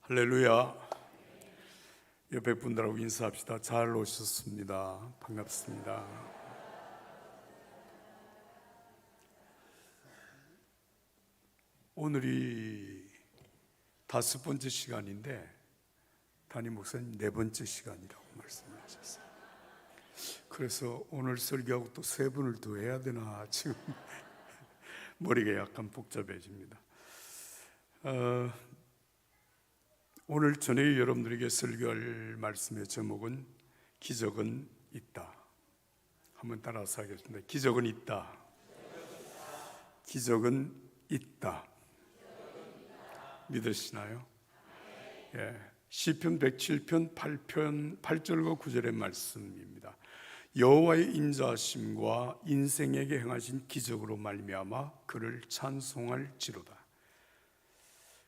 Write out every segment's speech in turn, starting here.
할렐루야. 옆에 분들하고 인사합시다. 잘 오셨습니다. 반갑습니다. 오늘이 5번째 시간인데 담임 목사님 4번째 시간이라고 말씀하셨어요. 그래서 오늘 설교하고 또 3분을 더 해야 되나 지금 머리가 약간 복잡해집니다. 오늘 저녁에 여러분들에게 설교할 말씀의 제목은 기적은 있다. 한번 따라서 하겠습니다. 기적은 있다. 기적은 있다. 믿으시나요? 예. 시편 107편 8절과 9절의 말씀입니다. 여호와의 인자하심과 인생에게 행하신 기적으로 말미암아 그를 찬송할지로다.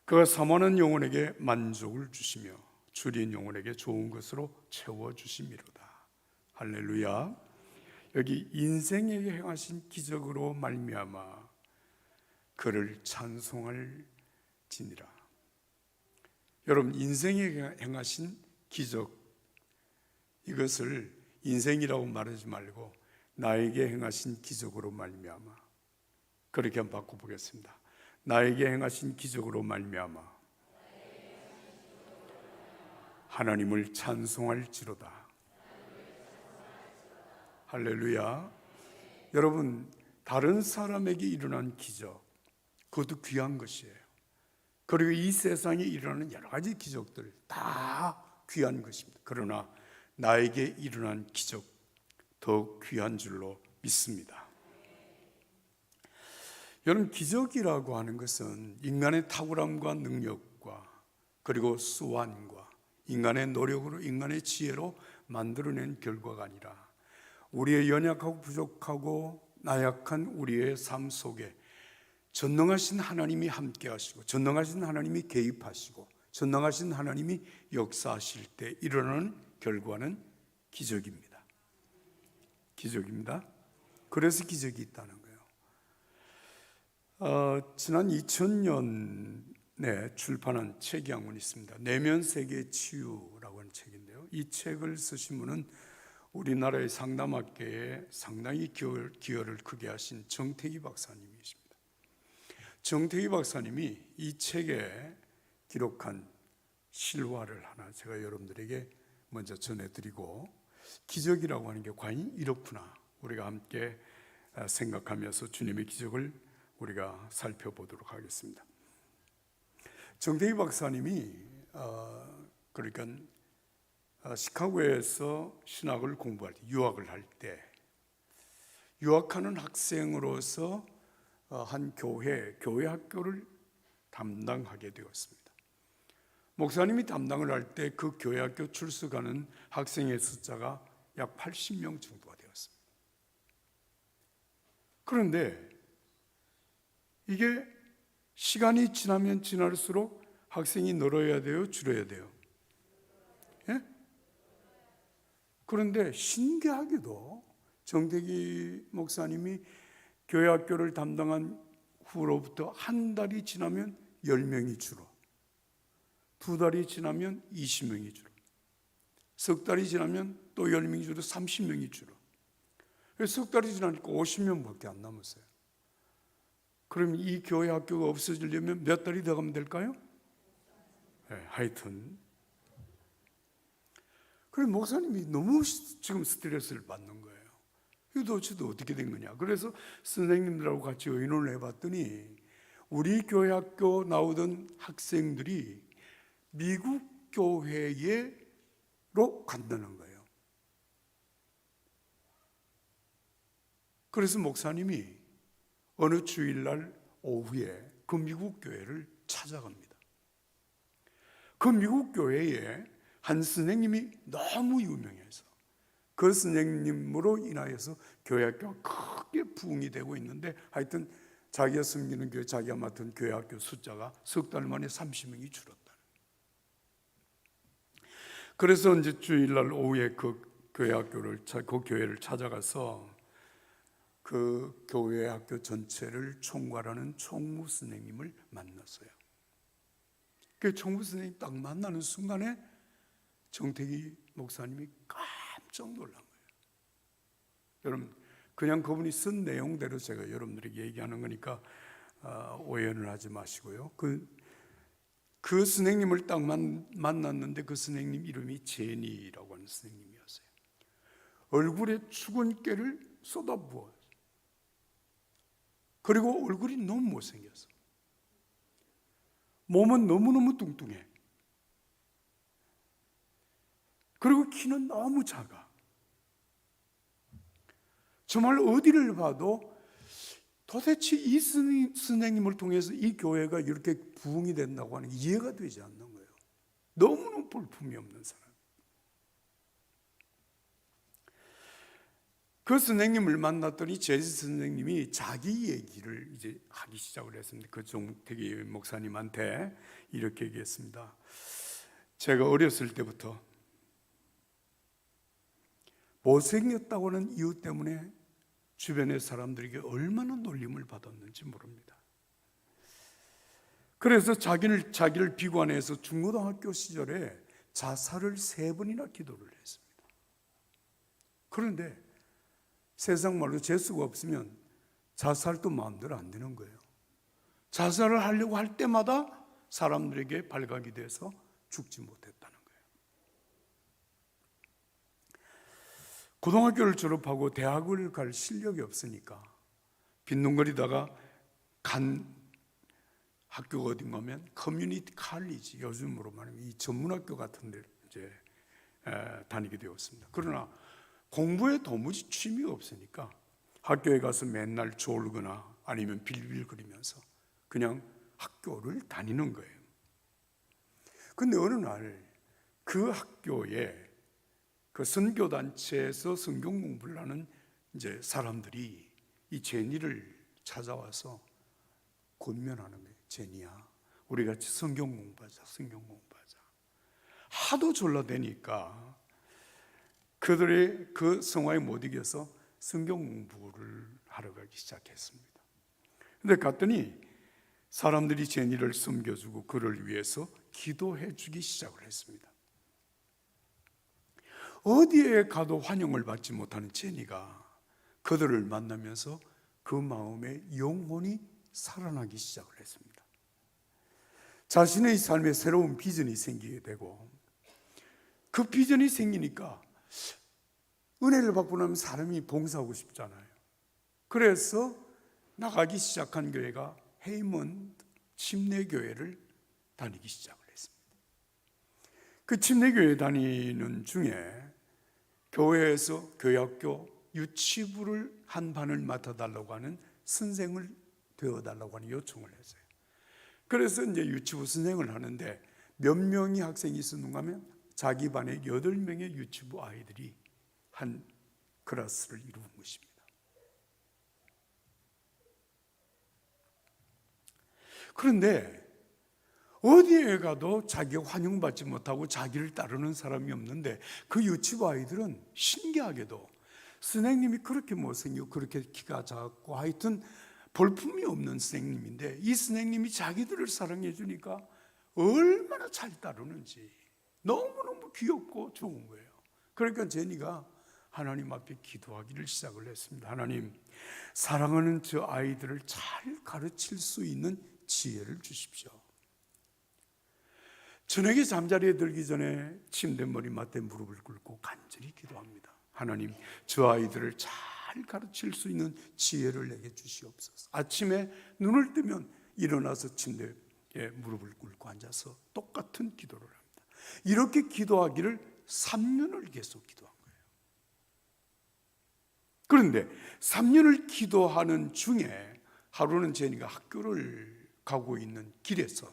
그가 사모하는 영혼에게 만족을 주시며 줄인 영혼에게 좋은 것으로 채워주심이로다. 할렐루야. 여기 인생에게 행하신 기적으로 말미암아 그를 찬송할지니라. 여러분, 인생에게 행하신 기적, 이것을 인생이라고 말하지 말고 나에게 행하신 기적으로 말미암아, 그렇게 한번 바꿔보겠습니다. 나에게 행하신 기적으로 말미암아 하나님을 찬송할지로다. 할렐루야. 여러분, 다른 사람에게 일어난 기적, 그것도 귀한 것이에요. 그리고 이 세상에 일어나는 여러 가지 기적들 다 귀한 것입니다. 그러나 나에게 일어난 기적, 더 귀한 줄로 믿습니다. 여러분, 기적이라고 하는 것은 인간의 탁월함과 능력과 그리고 수완과 인간의 노력으로, 인간의 지혜로 만들어낸 결과가 아니라 우리의 연약하고 부족하고 나약한 우리의 삶 속에 전능하신 하나님이 함께 하시고 전능하신 하나님이 개입하시고 전능하신 하나님이 역사하실 때 일어나는 결과는 기적입니다. 기적입니다. 그래서 기적이 있다는 거예요. 지난 2000년에 출판한 책이 한 권 있습니다. 내면 세계 치유라고 하는 책인데요. 이 책을 쓰신 분은 우리나라의 상담학계에 상당히 기여를 크게 하신 정태기 박사님이십니다. 정태기 박사님이 이 책에 기록한 실화를 하나 제가 여러분들에게 먼저 전해드리고, 기적이라고 하는 게 과연 이렇구나, 우리가 함께 생각하면서 주님의 기적을 우리가 살펴보도록 하겠습니다. 정태기 박사님이 그러니까 시카고에서 신학을 공부할 때, 유학을 할 때 유학하는 학생으로서 한 교회 학교를 담당하게 되었습니다. 목사님이 담당을 할 때 그 교회 학교 출석하는 학생의 숫자가 약 80명 정도가 되었습니다. 그런데 이게 시간이 지나면 지날수록 학생이 늘어야 돼요? 줄어야 돼요? 예? 그런데 신기하게도 정태기 목사님이 교회 학교를 담당한 후로부터 한 달이 지나면 10명이 줄어, 2달이 지나면 20명이 줄어, 석 달이 지나면 또 10명이 줄어 30명이 줄어. 석 달이 지나니까 50명밖에 안 남았어요. 그럼 이 교회 학교가 없어지려면 몇 달이 더 가면 될까요? 네, 하여튼 그래, 목사님이 너무 지금 스트레스를 받는 거예요. 이거 도대체 어떻게 된 거냐. 그래서 선생님들하고 같이 의논을 해봤더니 우리 교회 학교 나오던 학생들이 미국 교회로 간다는 거예요. 그래서 목사님이 어느 주일날 오후에 그 미국 교회를 찾아갑니다. 그 미국 교회에 한 선생님이 너무 유명해서 그 선생님으로 인하여서 교회 학교가 크게 부흥이 되고 있는데, 하여튼 자기가 섬기는 교회, 자기가 맡은 교회 학교 숫자가 석 달 만에 30명이 줄었다. 그래서 이제 주일날 오후에 그 교회를 찾아가서 그 교회 학교 전체를 총괄하는 총무 선생님을 만났어요. 그 총무 선생님 딱 만나는 순간에 정택이 목사님이 깜짝 놀란 거예요. 여러분, 그냥 그분이 쓴 내용대로 제가 여러분들에게 얘기하는 거니까 오해는 하지 마시고요. 그 선생님을 딱 만났는데 그 선생님 이름이 제니라고 하는 선생님이었어요. 얼굴에 죽은 깨를 쏟아부어요. 그리고 얼굴이 너무 못생겼어. 몸은 너무너무 뚱뚱해. 그리고 키는 너무 작아. 정말 어디를 봐도 도대체 이 선생님을 통해서 이 교회가 이렇게 부흥이 된다고 하는 게 이해가 되지 않는 거예요. 너무너무 볼품이 없는 사람. 그 선생님을 만났더니 제 선생님이 자기 얘기를 이제 하기 시작을 했습니다. 그 정택이 목사님한테 이렇게 얘기했습니다. 제가 어렸을 때부터 못생겼다고 하는 이유 때문에 주변의 사람들에게 얼마나 놀림을 받았는지 모릅니다. 그래서 자기를 비관해서 중고등학교 시절에 자살을 3번이나 기도를 했습니다. 그런데 세상 말로 재수가 없으면 자살도 마음대로 안 되는 거예요. 자살을 하려고 할 때마다 사람들에게 발각이 돼서 죽지 못했다는 거예요. 고등학교를 졸업하고 대학을 갈 실력이 없으니까 빈둥거리다가 간 학교가 어딘가 하면 커뮤니티 칼리지, 요즘으로 말하면 이 전문학교 같은 데 이제 다니게 되었습니다. 그러나 공부에 도무지 취미가 없으니까 학교에 가서 맨날 졸거나 아니면 빌빌거리면서 그냥 학교를 다니는 거예요. 근데 어느 날 그 학교에 그 선교단체에서 성경 공부를 하는 이제 사람들이 이 제니를 찾아와서 권면하는 거예요. 제니야, 우리 같이 성경 공부하자. 하도 졸라대니까 그들의 그 성화에 못 이겨서 성경 공부를 하러 가기 시작했습니다. 근데 갔더니 사람들이 제니를 섬겨주고 그를 위해서 기도해 주기 시작을 했습니다. 어디에 가도 환영을 받지 못하는 제니가 그들을 만나면서 그 마음에 영혼이 살아나기 시작을 했습니다. 자신의 삶에 새로운 비전이 생기게 되고 그 비전이 생기니까 은혜를 받고 나면 사람이 봉사하고 싶잖아요. 그래서 나가기 시작한 교회가 헤이먼드 침례교회를 다니기 시작을 했습니다. 그 침례교회 다니는 중에 교회에서 교회학교 유치부를 한 반을 맡아달라고 하는 선생을 되어달라고 하는 요청을 했어요. 그래서 이제 유치부 선생을 하는데 몇 명이 학생이 있었는가 하면 자기 반에 8명의 유치부 아이들이 한 클래스를 이루는 것입니다. 그런데 어디에 가도 자기가 환영받지 못하고 자기를 따르는 사람이 없는데 그 유치부 아이들은 신기하게도 선생님이 그렇게 못생기고 그렇게 키가 작고 하여튼 볼품이 없는 선생님인데 이 선생님이 자기들을 사랑해 주니까 얼마나 잘 따르는지 너무너무 귀엽고 좋은 거예요. 그러니까 제니가 하나님 앞에 기도하기를 시작을 했습니다. 하나님, 사랑하는 저 아이들을 잘 가르칠 수 있는 지혜를 주십시오. 저녁에 잠자리에 들기 전에 침대 머리맡에 무릎을 꿇고 간절히 기도합니다. 하나님, 저 아이들을 잘 가르칠 수 있는 지혜를 내게 주시옵소서. 아침에 눈을 뜨면 일어나서 침대에 무릎을 꿇고 앉아서 똑같은 기도를 합니다. 이렇게 기도하기를 3년을 계속 기도한 거예요. 그런데 3년을 기도하는 중에 하루는 제니가 학교를 가고 있는 길에서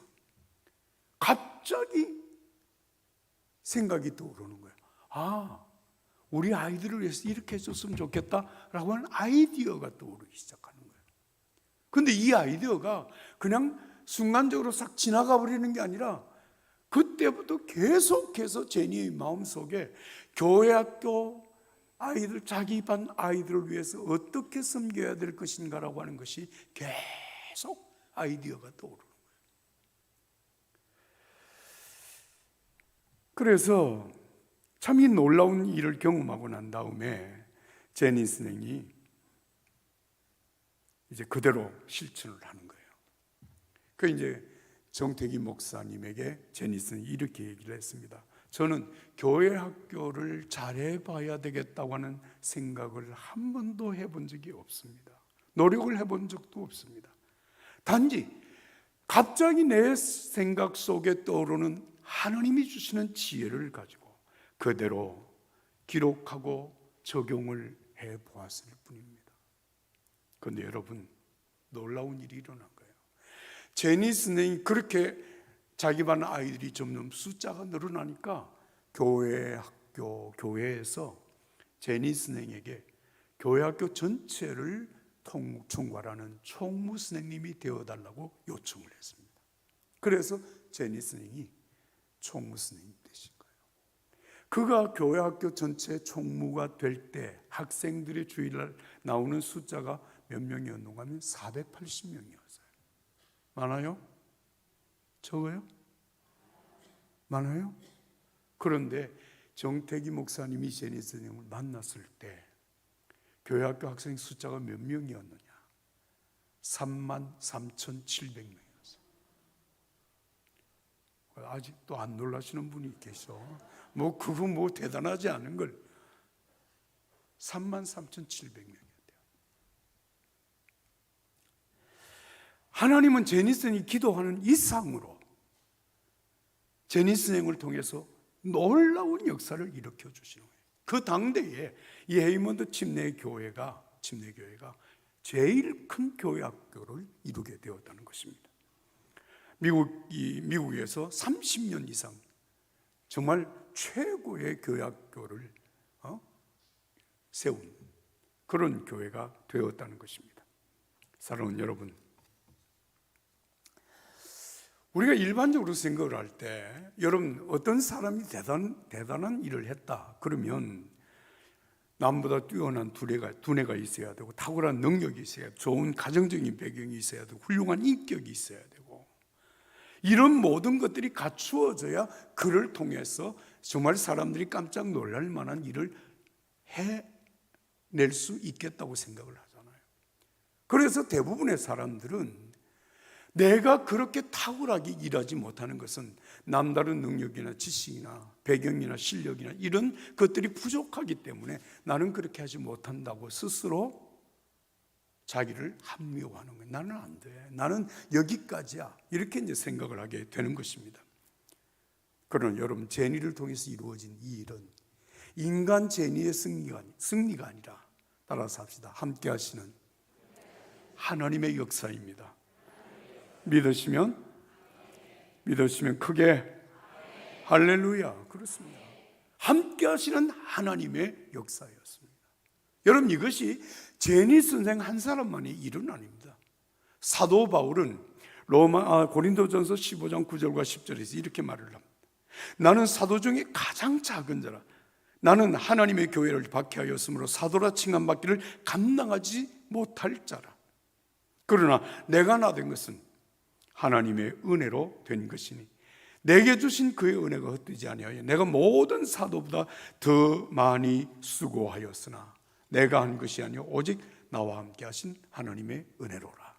갑자기 생각이 떠오르는 거예요. 아, 우리 아이들을 위해서 이렇게 해줬으면 좋겠다라고 하는 아이디어가 떠오르기 시작하는 거예요. 그런데 이 아이디어가 그냥 순간적으로 싹 지나가 버리는 게 아니라 그때부터 계속해서 제니의 마음속에 교회 학교 아이들, 자기 반 아이들을 위해서 어떻게 섬겨야 될 것인가라고 하는 것이 계속 아이디어가 떠오르는 거예요. 그래서 참 이 놀라운 일을 경험하고 난 다음에 제니 선생이 이제 그대로 실천을 하는 거예요. 그 이제 정태기 목사님에게 제니 선생이 이렇게 얘기를 했습니다. 저는 교회 학교를 잘해봐야 되겠다고 하는 생각을 한 번도 해본 적이 없습니다. 노력을 해본 적도 없습니다. 단지 갑자기 내 생각 속에 떠오르는 하나님이 주시는 지혜를 가지고 그대로 기록하고 적용을 해보았을 뿐입니다. 그런데 여러분, 놀라운 일이 일어난 거예요. 제니 선생이 그렇게 자기 반 아이들이 점점 숫자가 늘어나니까 교회 학교, 교회에서 제니 선생에게 교회 학교 전체를 총괄하는 총무 선생님이 되어달라고 요청을 했습니다. 그래서 제니 선생이 총무 선생님이 되신 거예요. 그가 교회 학교 전체 총무가 될 때 학생들의 주일날 나오는 숫자가 몇 명이었는가 하면 480명이었어요. 많아요? 적어요? 많아요? 그런데 정태기 목사님이 제니 선생님을 만났을 때 교회 학교 학생 숫자가 몇 명이었느냐? 33,700명이었어요. 아직도 안 놀라시는 분이 계셔. 그거 대단하지 않은 걸. 33,700명이었대요. 하나님은 제니 선생이 기도하는 이상으로 제니 선생을 통해서 놀라운 역사를 일으켜 주시는 거예요. 그 당대에 이 헤이먼드 침례교회가 제일 큰 교회 학교를 이루게 되었다는 것입니다. 미국에서 30년 이상 정말 최고의 교회 학교를 세운 그런 교회가 되었다는 것입니다. 사랑하는 여러분, 우리가 일반적으로 생각을 할 때 여러분 어떤 사람이 대단한 일을 했다 그러면 남보다 뛰어난 두뇌가 있어야 되고 탁월한 능력이 있어야 되고 좋은 가정적인 배경이 있어야 되고 훌륭한 인격이 있어야 되고 이런 모든 것들이 갖추어져야 그를 통해서 정말 사람들이 깜짝 놀랄 만한 일을 해낼 수 있겠다고 생각을 하잖아요. 그래서 대부분의 사람들은 내가 그렇게 탁월하게 일하지 못하는 것은 남다른 능력이나 지식이나 배경이나 실력이나 이런 것들이 부족하기 때문에 나는 그렇게 하지 못한다고 스스로 자기를 합리화하는 거예요. 나는 안 돼. 나는 여기까지야. 이렇게 이제 생각을 하게 되는 것입니다. 그러나 여러분, 제니를 통해서 이루어진 이 일은 인간 제니의 승리가 아니라 따라서 합시다. 함께 하시는 하나님의 역사입니다. 믿으시면 크게 할렐루야. 그렇습니다. 함께 하시는 하나님의 역사였습니다. 여러분, 이것이 제니 선생 한 사람만의 일은 아닙니다. 사도 바울은 고린도전서 15장 9절과 10절에서 이렇게 말을 합니다. 나는 사도 중에 가장 작은 자라. 나는 하나님의 교회를 박해하였으므로 사도라 칭함받기를 감당하지 못할 자라. 그러나 내가 나된 것은 하나님의 은혜로 된 것이니 내게 주신 그의 은혜가 헛되지 아니하여 내가 모든 사도보다 더 많이 수고하였으나 내가 한 것이 아니요 오직 나와 함께 하신 하나님의 은혜로라.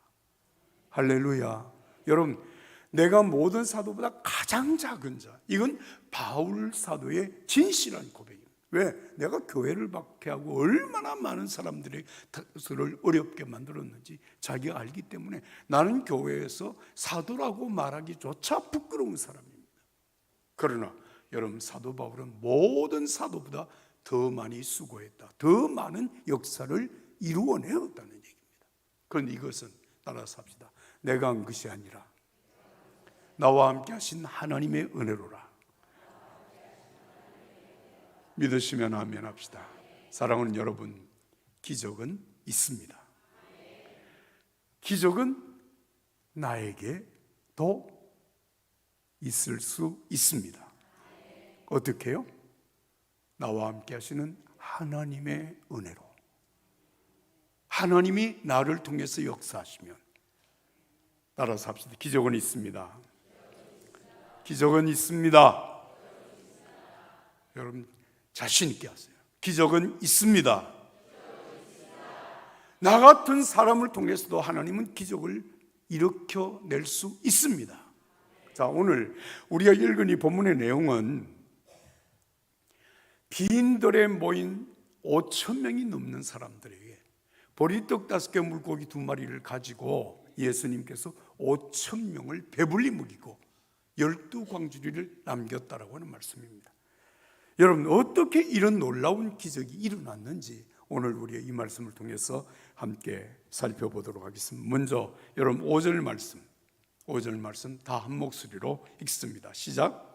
할렐루야. 여러분, 내가 모든 사도보다 가장 작은 자, 이건 바울 사도의 진실한 고백입니다. 왜? 내가 교회를 박해하고 얼마나 많은 사람들을 어렵게 만들었는지 자기가 알기 때문에 나는 교회에서 사도라고 말하기조차 부끄러운 사람입니다. 그러나 여러분, 사도 바울은 모든 사도보다 더 많이 수고했다. 더 많은 역사를 이루어내었다는 얘기입니다. 그런데 이것은 따라서 합시다. 내가 한 것이 아니라 나와 함께 하신 하나님의 은혜로라. 믿으시면 아멘 합시다. 사랑하는 여러분, 기적은 있습니다. 기적은 나에게도 있을 수 있습니다. 어떻게요? 나와 함께 하시는 하나님의 은혜로. 하나님이 나를 통해서 역사하시면, 따라서 합시다. 기적은 있습니다. 기적은 있습니다. 여러분 자신 있게 하세요. 기적은 있습니다. 나 같은 사람을 통해서도 하나님은 기적을 일으켜낼 수 있습니다. 자, 오늘 우리가 읽은 이 본문의 내용은 빈들에 모인 5천 명이 넘는 사람들에게 보리떡 5개 물고기 2마리를 가지고 예수님께서 5천 명을 배불리 먹이고 12광주리를 남겼다라고 하는 말씀입니다. 여러분, 어떻게 이런 놀라운 기적이 일어났는지 오늘 우리가 이 말씀을 통해서 함께 살펴보도록 하겠습니다. 먼저 여러분 5절 말씀 다 한 목소리로 읽습니다. 시작.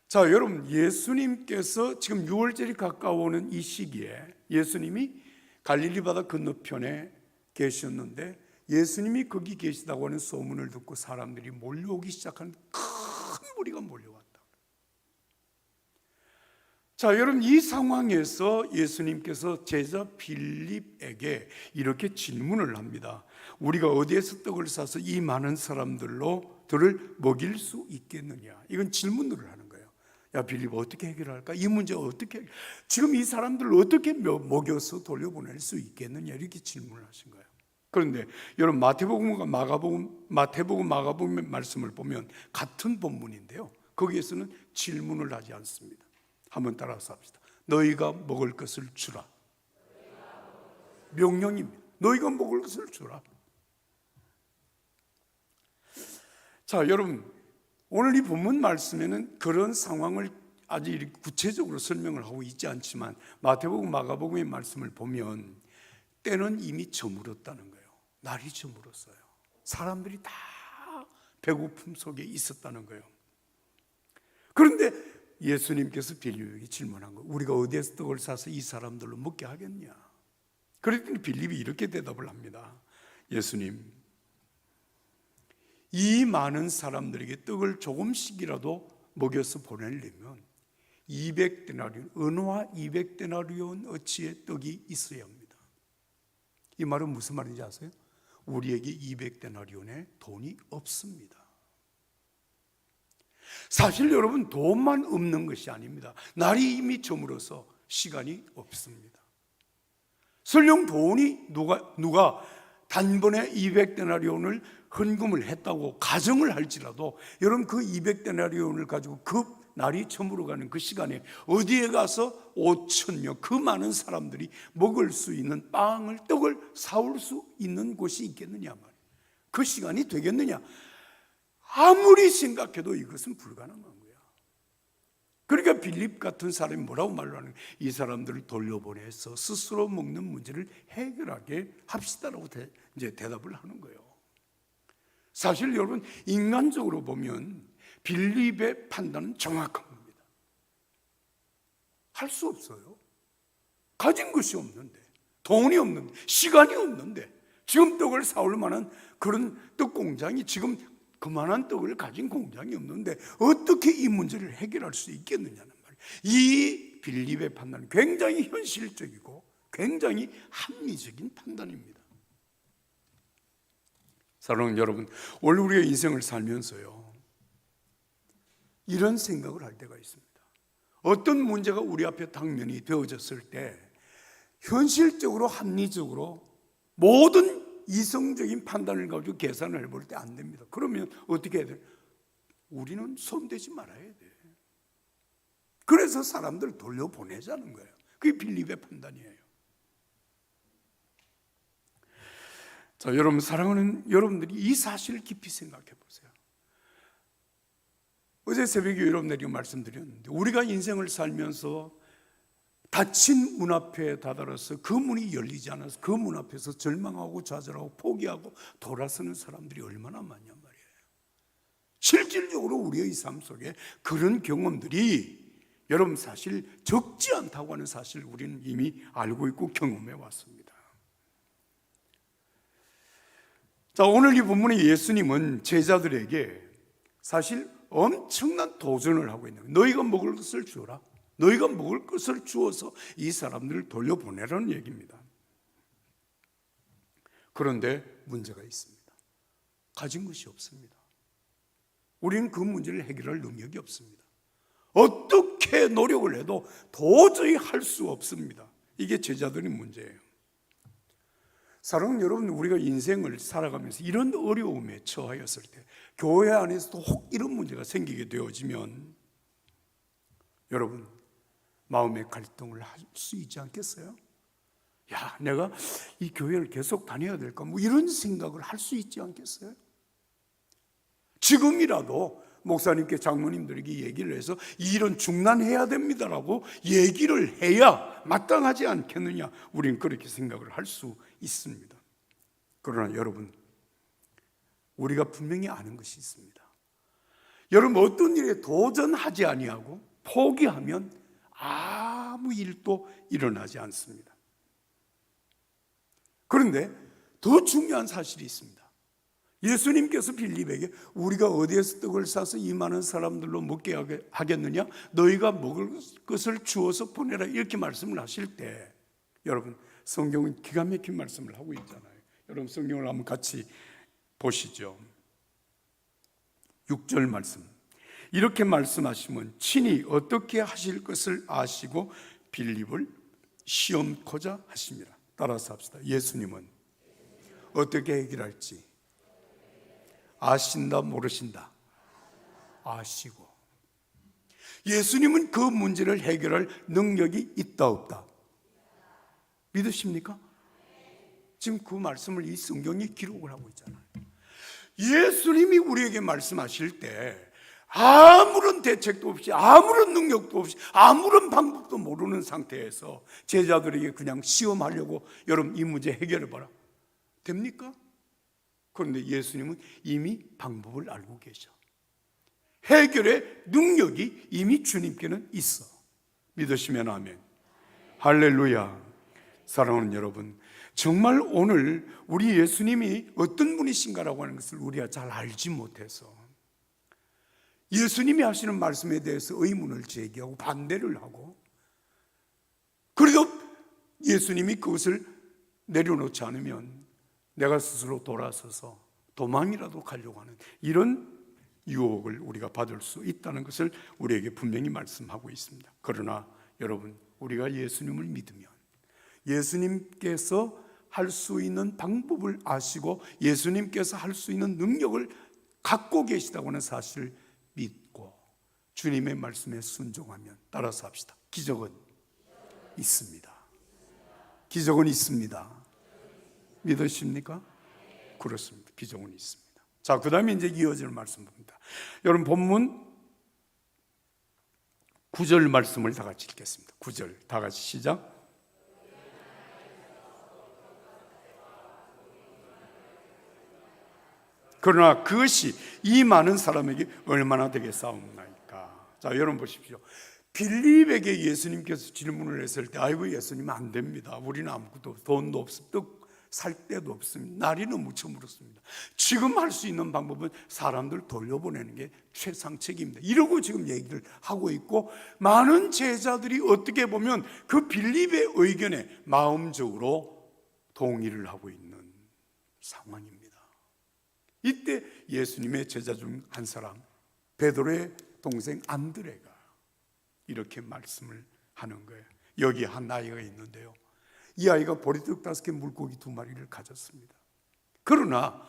자, 여러분, 예수님께서 지금 6월절이 가까워오는 이 시기에 예수님이 갈릴리 바다 건너편에 계셨는데 예수님이 거기 계시다고 하는 소문을 듣고 사람들이 몰려오기 시작한 큰 무리가 몰려왔다. 자, 여러분, 이 상황에서 예수님께서 제자 빌립에게 이렇게 질문을 합니다. 우리가 어디에서 떡을 사서 이 많은 사람들을 먹일 수 있겠느냐? 이건 질문을 하는 거예요. 야, 빌립, 어떻게 해결할까? 이 문제 어떻게 지금 이 사람들을 어떻게 먹여서 돌려보낼 수 있겠느냐? 이렇게 질문을 하신 거예요. 그런데 여러분, 마태복음과 마태복음, 마가복음의 말씀을 보면 같은 본문인데요, 거기에서는 질문을 하지 않습니다. 한번 따라서 합시다. 너희가 먹을 것을 주라. 명령입니다. 너희가 먹을 것을 주라. 자, 여러분, 오늘 이 본문 말씀에는 그런 상황을 아주 구체적으로 설명을 하고 있지 않지만 마태복음, 마가복음의 말씀을 보면 때는 이미 저물었다는 거예요. 날이 저물었어요. 사람들이 다 배고픔 속에 있었다는 거예요. 그런데 예수님께서 빌립에게 질문한 거예요. 우리가 어디에서 떡을 사서 이 사람들로 먹게 하겠냐? 그랬더니 빌립이 이렇게 대답을 합니다. 예수님, 이 많은 사람들에게 떡을 조금씩이라도 먹여서 보내려면 200데나리온, 은화 200데나리온 어치의 떡이 있어야 합니다. 이 말은 무슨 말인지 아세요? 우리에게 200데나리온의 돈이 없습니다. 사실 여러분, 돈만 없는 것이 아닙니다. 날이 이미 저물어서 시간이 없습니다. 설령 돈이 누가 단번에 200데나리온을 헌금을 했다고 가정을 할지라도 여러분, 그 200데나리온을 가지고 그 날이 저물어가는 그 시간에 어디에 가서 5천 명, 그 많은 사람들이 먹을 수 있는 빵을, 떡을 사올 수 있는 곳이 있겠느냐 말이에요. 그 시간이 되겠느냐? 아무리 생각해도 이것은 불가능한 거야. 그러니까 빌립 같은 사람이 뭐라고 말을 하는 거야? 이 사람들을 돌려보내서 스스로 먹는 문제를 해결하게 합시다라고 이제 대답을 하는 거예요. 사실 여러분, 인간적으로 보면 빌립의 판단은 정확한 겁니다. 할 수 없어요. 가진 것이 없는데, 돈이 없는데, 시간이 없는데, 지금 떡을 사올 만한 그런 떡 공장이, 지금 그만한 떡을 가진 공장이 없는데 어떻게 이 문제를 해결할 수 있겠느냐는 말이에요. 이 빌립의 판단은 굉장히 현실적이고 굉장히 합리적인 판단입니다. 사랑하는 여러분, 오늘 우리가 인생을 살면서요, 이런 생각을 할 때가 있습니다. 어떤 문제가 우리 앞에 당면이 되어졌을 때 현실적으로 합리적으로 모든 이성적인 판단을 가지고 계산을 해볼 때 안 됩니다. 그러면 어떻게 해야 돼요? 우리는 손대지 말아야 돼. 그래서 사람들을 돌려보내자는 거예요. 그게 빌립의 판단이에요. 자, 여러분, 사랑하는 여러분들이 이 사실을 깊이 생각해 보세요. 어제 새벽에 여러분들에게 말씀드렸는데 우리가 인생을 살면서 닫힌 문 앞에 다다라서 그 문이 열리지 않아서 그 문 앞에서 절망하고 좌절하고 포기하고 돌아서는 사람들이 얼마나 많냔 말이에요. 실질적으로 우리의 삶 속에 그런 경험들이 여러분 사실 적지 않다고 하는 사실을 우리는 이미 알고 있고 경험해 왔습니다. 자, 오늘 이 본문의 예수님은 제자들에게 사실 엄청난 도전을 하고 있는 거예요. 너희가 먹을 것을 주어라. 너희가 먹을 것을 주어서 이 사람들을 돌려보내라는 얘기입니다. 그런데 문제가 있습니다. 가진 것이 없습니다. 우리는 그 문제를 해결할 능력이 없습니다. 어떻게 노력을 해도 도저히 할 수 없습니다. 이게 제자들의 문제예요. 사랑하는 여러분, 우리가 인생을 살아가면서 이런 어려움에 처하였을 때, 교회 안에서도 혹 이런 문제가 생기게 되어지면 여러분, 마음의 갈등을 할 수 있지 않겠어요? 야, 내가 이 교회를 계속 다녀야 될까? 뭐 이런 생각을 할 수 있지 않겠어요? 지금이라도 목사님께 장로님들에게 얘기를 해서 이런 중단해야 됩니다라고 얘기를 해야 마땅하지 않겠느냐, 우리는 그렇게 생각을 할 수 있습니다. 그러나 여러분, 우리가 분명히 아는 것이 있습니다. 여러분, 어떤 일에 도전하지 아니하고 포기하면 아무 일도 일어나지 않습니다. 그런데 더 중요한 사실이 있습니다. 예수님께서 빌립에게 우리가 어디에서 떡을 사서 이 많은 사람들로 먹게 하겠느냐? 너희가 먹을 것을 주어서 보내라, 이렇게 말씀을 하실 때, 여러분, 성경은 기가 막힌 말씀을 하고 있잖아요. 여러분, 성경을 한번 같이 보시죠. 6절 말씀. 이렇게 말씀하시면 친히 어떻게 하실 것을 아시고 빌립을 시험코자 하십니다. 따라서 합시다. 예수님은 어떻게 해결할지 아신다, 모르신다? 아시고. 예수님은 그 문제를 해결할 능력이 있다, 없다? 믿으십니까? 지금 그 말씀을 이 성경이 기록을 하고 있잖아요. 예수님이 우리에게 말씀하실 때 아무런 대책도 없이, 아무런 능력도 없이, 아무런 방법도 모르는 상태에서 제자들에게 그냥 시험하려고 여러분 이 문제 해결해봐라, 됩니까? 그런데 예수님은 이미 방법을 알고 계셔. 해결의 능력이 이미 주님께는 있어. 믿으시면 아멘. 할렐루야. 사랑하는 여러분, 정말 오늘 우리 예수님이 어떤 분이신가라고 하는 것을 우리가 잘 알지 못해서 예수님이 하시는 말씀에 대해서 의문을 제기하고 반대를 하고, 그래도 예수님이 그것을 내려놓지 않으면 내가 스스로 돌아서서 도망이라도 가려고 하는 이런 유혹을 우리가 받을 수 있다는 것을 우리에게 분명히 말씀하고 있습니다. 그러나 여러분, 우리가 예수님을 믿으면 예수님께서 할 수 있는 방법을 아시고 예수님께서 할 수 있는 능력을 갖고 계시다고 하는 사실을 믿고 주님의 말씀에 순종하면, 따라서 합시다. 기적은 있습니다. 기적은 있습니다. 믿으십니까? 그렇습니다. 기적은 있습니다. 자, 그 다음에 이제 이어지는 말씀 봅니다. 여러분, 본문 9절 말씀을 다 같이 읽겠습니다. 9절 다 같이 시작. 그러나 그것이 이 많은 사람에게 얼마나 되겠사옵나이까. 자, 여러분 보십시오. 빌립에게 예수님께서 질문을 했을 때, 아이고 예수님 안 됩니다. 우리는 아무것도 돈도 없습니다. 떡 살 데도 없습니다. 날이 너무 저물었습니다. 지금 할 수 있는 방법은 사람들 돌려보내는 게 최상책입니다. 이러고 지금 얘기를 하고 있고, 많은 제자들이 어떻게 보면 그 빌립의 의견에 마음적으로 동의를 하고 있는 상황입니다. 이때 예수님의 제자 중 한 사람, 베드로의 동생 안드레가 이렇게 말씀을 하는 거예요. 여기 한 아이가 있는데요, 이 아이가 보리떡 5개, 물고기 2마리를 가졌습니다. 그러나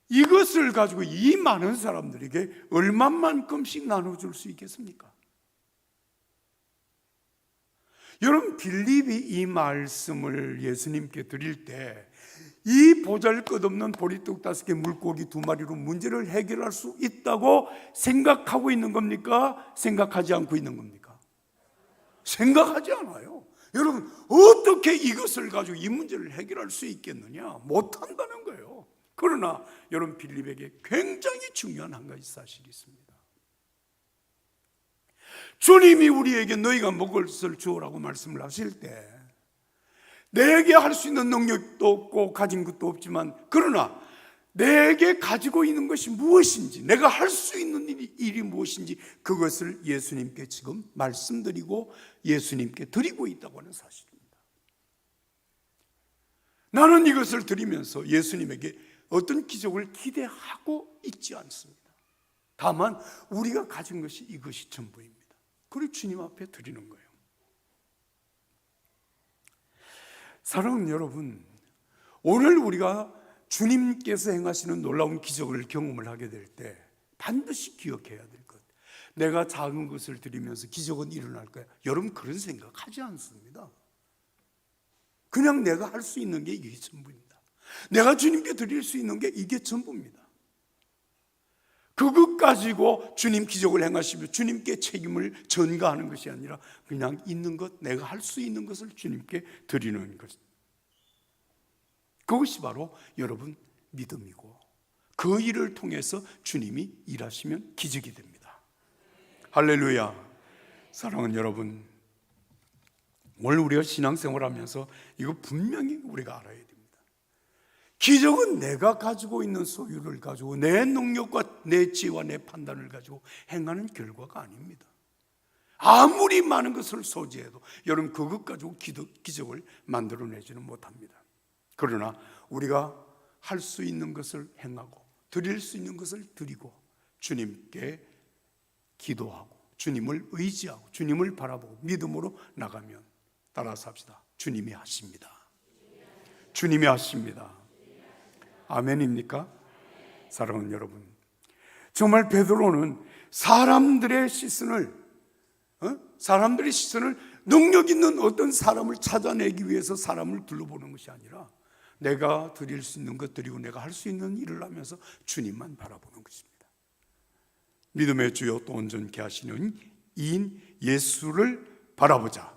이것을 가지고 이 많은 사람들에게 얼마만큼씩 나눠줄 수 있겠습니까? 여러분, 빌립이 이 말씀을 예수님께 드릴 때 이 보잘것없는 보리떡 5개, 물고기 2마리로 문제를 해결할 수 있다고 생각하고 있는 겁니까? 생각하지 않고 있는 겁니까? 생각하지 않아요. 여러분, 어떻게 이것을 가지고 이 문제를 해결할 수 있겠느냐? 못한다는 거예요. 그러나 여러분, 빌립에게 굉장히 중요한 한 가지 사실이 있습니다. 주님이 우리에게 너희가 먹을 것을 주오라고 말씀을 하실 때, 내게 할 수 있는 능력도 없고 가진 것도 없지만, 그러나 내게 가지고 있는 것이 무엇인지, 내가 할 수 있는 일이 무엇인지, 그것을 예수님께 지금 말씀드리고 예수님께 드리고 있다고 하는 사실입니다. 나는 이것을 드리면서 예수님에게 어떤 기적을 기대하고 있지 않습니다. 다만 우리가 가진 것이 이것이 전부입니다. 그걸 주님 앞에 드리는 거예요. 사랑하는 여러분, 오늘 우리가 주님께서 행하시는 놀라운 기적을 경험을 하게 될 때 반드시 기억해야 될 것, 내가 작은 것을 드리면서 기적은 일어날 거야. 여러분 그런 생각하지 않습니다. 그냥 내가 할 수 있는 게 이게 전부입니다. 내가 주님께 드릴 수 있는 게 이게 전부입니다. 그것 가지고 주님 기적을 행하시며 주님께 책임을 전가하는 것이 아니라 그냥 있는 것, 내가 할 수 있는 것을 주님께 드리는 것, 그것이 바로 여러분 믿음이고, 그 일을 통해서 주님이 일하시면 기적이 됩니다. 할렐루야. 사랑하는 여러분, 오늘 우리가 신앙생활하면서 이거 분명히 우리가 알아야 됩니다. 기적은 내가 가지고 있는 소유를 가지고 내 능력과 내 지혜와 내 판단을 가지고 행하는 결과가 아닙니다. 아무리 많은 것을 소지해도 여러분 그것 가지고 기적을 만들어내지는 못합니다. 그러나 우리가 할 수 있는 것을 행하고 드릴 수 있는 것을 드리고 주님께 기도하고 주님을 의지하고 주님을 바라보고 믿음으로 나가면, 따라서 합시다. 주님이 하십니다. 주님이 하십니다. 아멘입니까? 사랑하는 여러분, 정말 베드로는 사람들의 시선을 능력 있는 어떤 사람을 찾아내기 위해서 사람을 둘러보는 것이 아니라 내가 드릴 수 있는 것 드리고 내가 할 수 있는 일을 하면서 주님만 바라보는 것입니다. 믿음의 주요 또 온전케 하시는 이인 예수를 바라보자.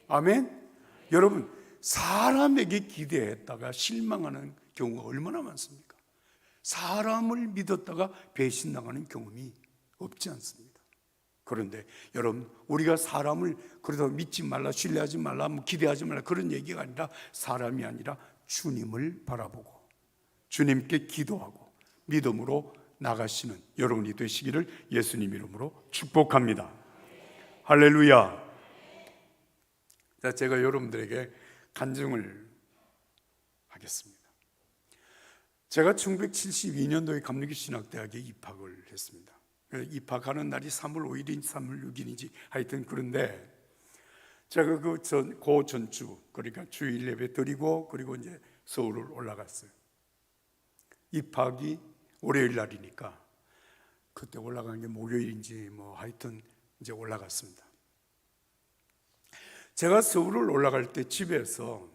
아멘. 여러분, 사람에게 기대했다가 실망하는 경우가 얼마나 많습니까? 사람을 믿었다가 배신당하는 경험이 없지 않습니다. 그런데 여러분, 우리가 사람을 그러다 믿지 말라, 신뢰하지 말라, 기대하지 말라 그런 얘기가 아니라, 사람이 아니라 주님을 바라보고 주님께 기도하고 믿음으로 나가시는 여러분이 되시기를 예수님 이름으로 축복합니다. 할렐루야. 자, 제가 여러분들에게 간증을 하겠습니다. 제가 1972년도에 감리교 신학대학에 입학을 했습니다. 입학하는 날이 3월 5일인지 3월 6일인지 하여튼 그런데 제가 그 전주, 그러니까 주일 예배 드리고 그리고 이제 서울을 올라갔어요. 입학이 월요일 날이니까 그때 올라간 게 목요일인지 하여튼 이제 올라갔습니다. 제가 서울을 올라갈 때 집에서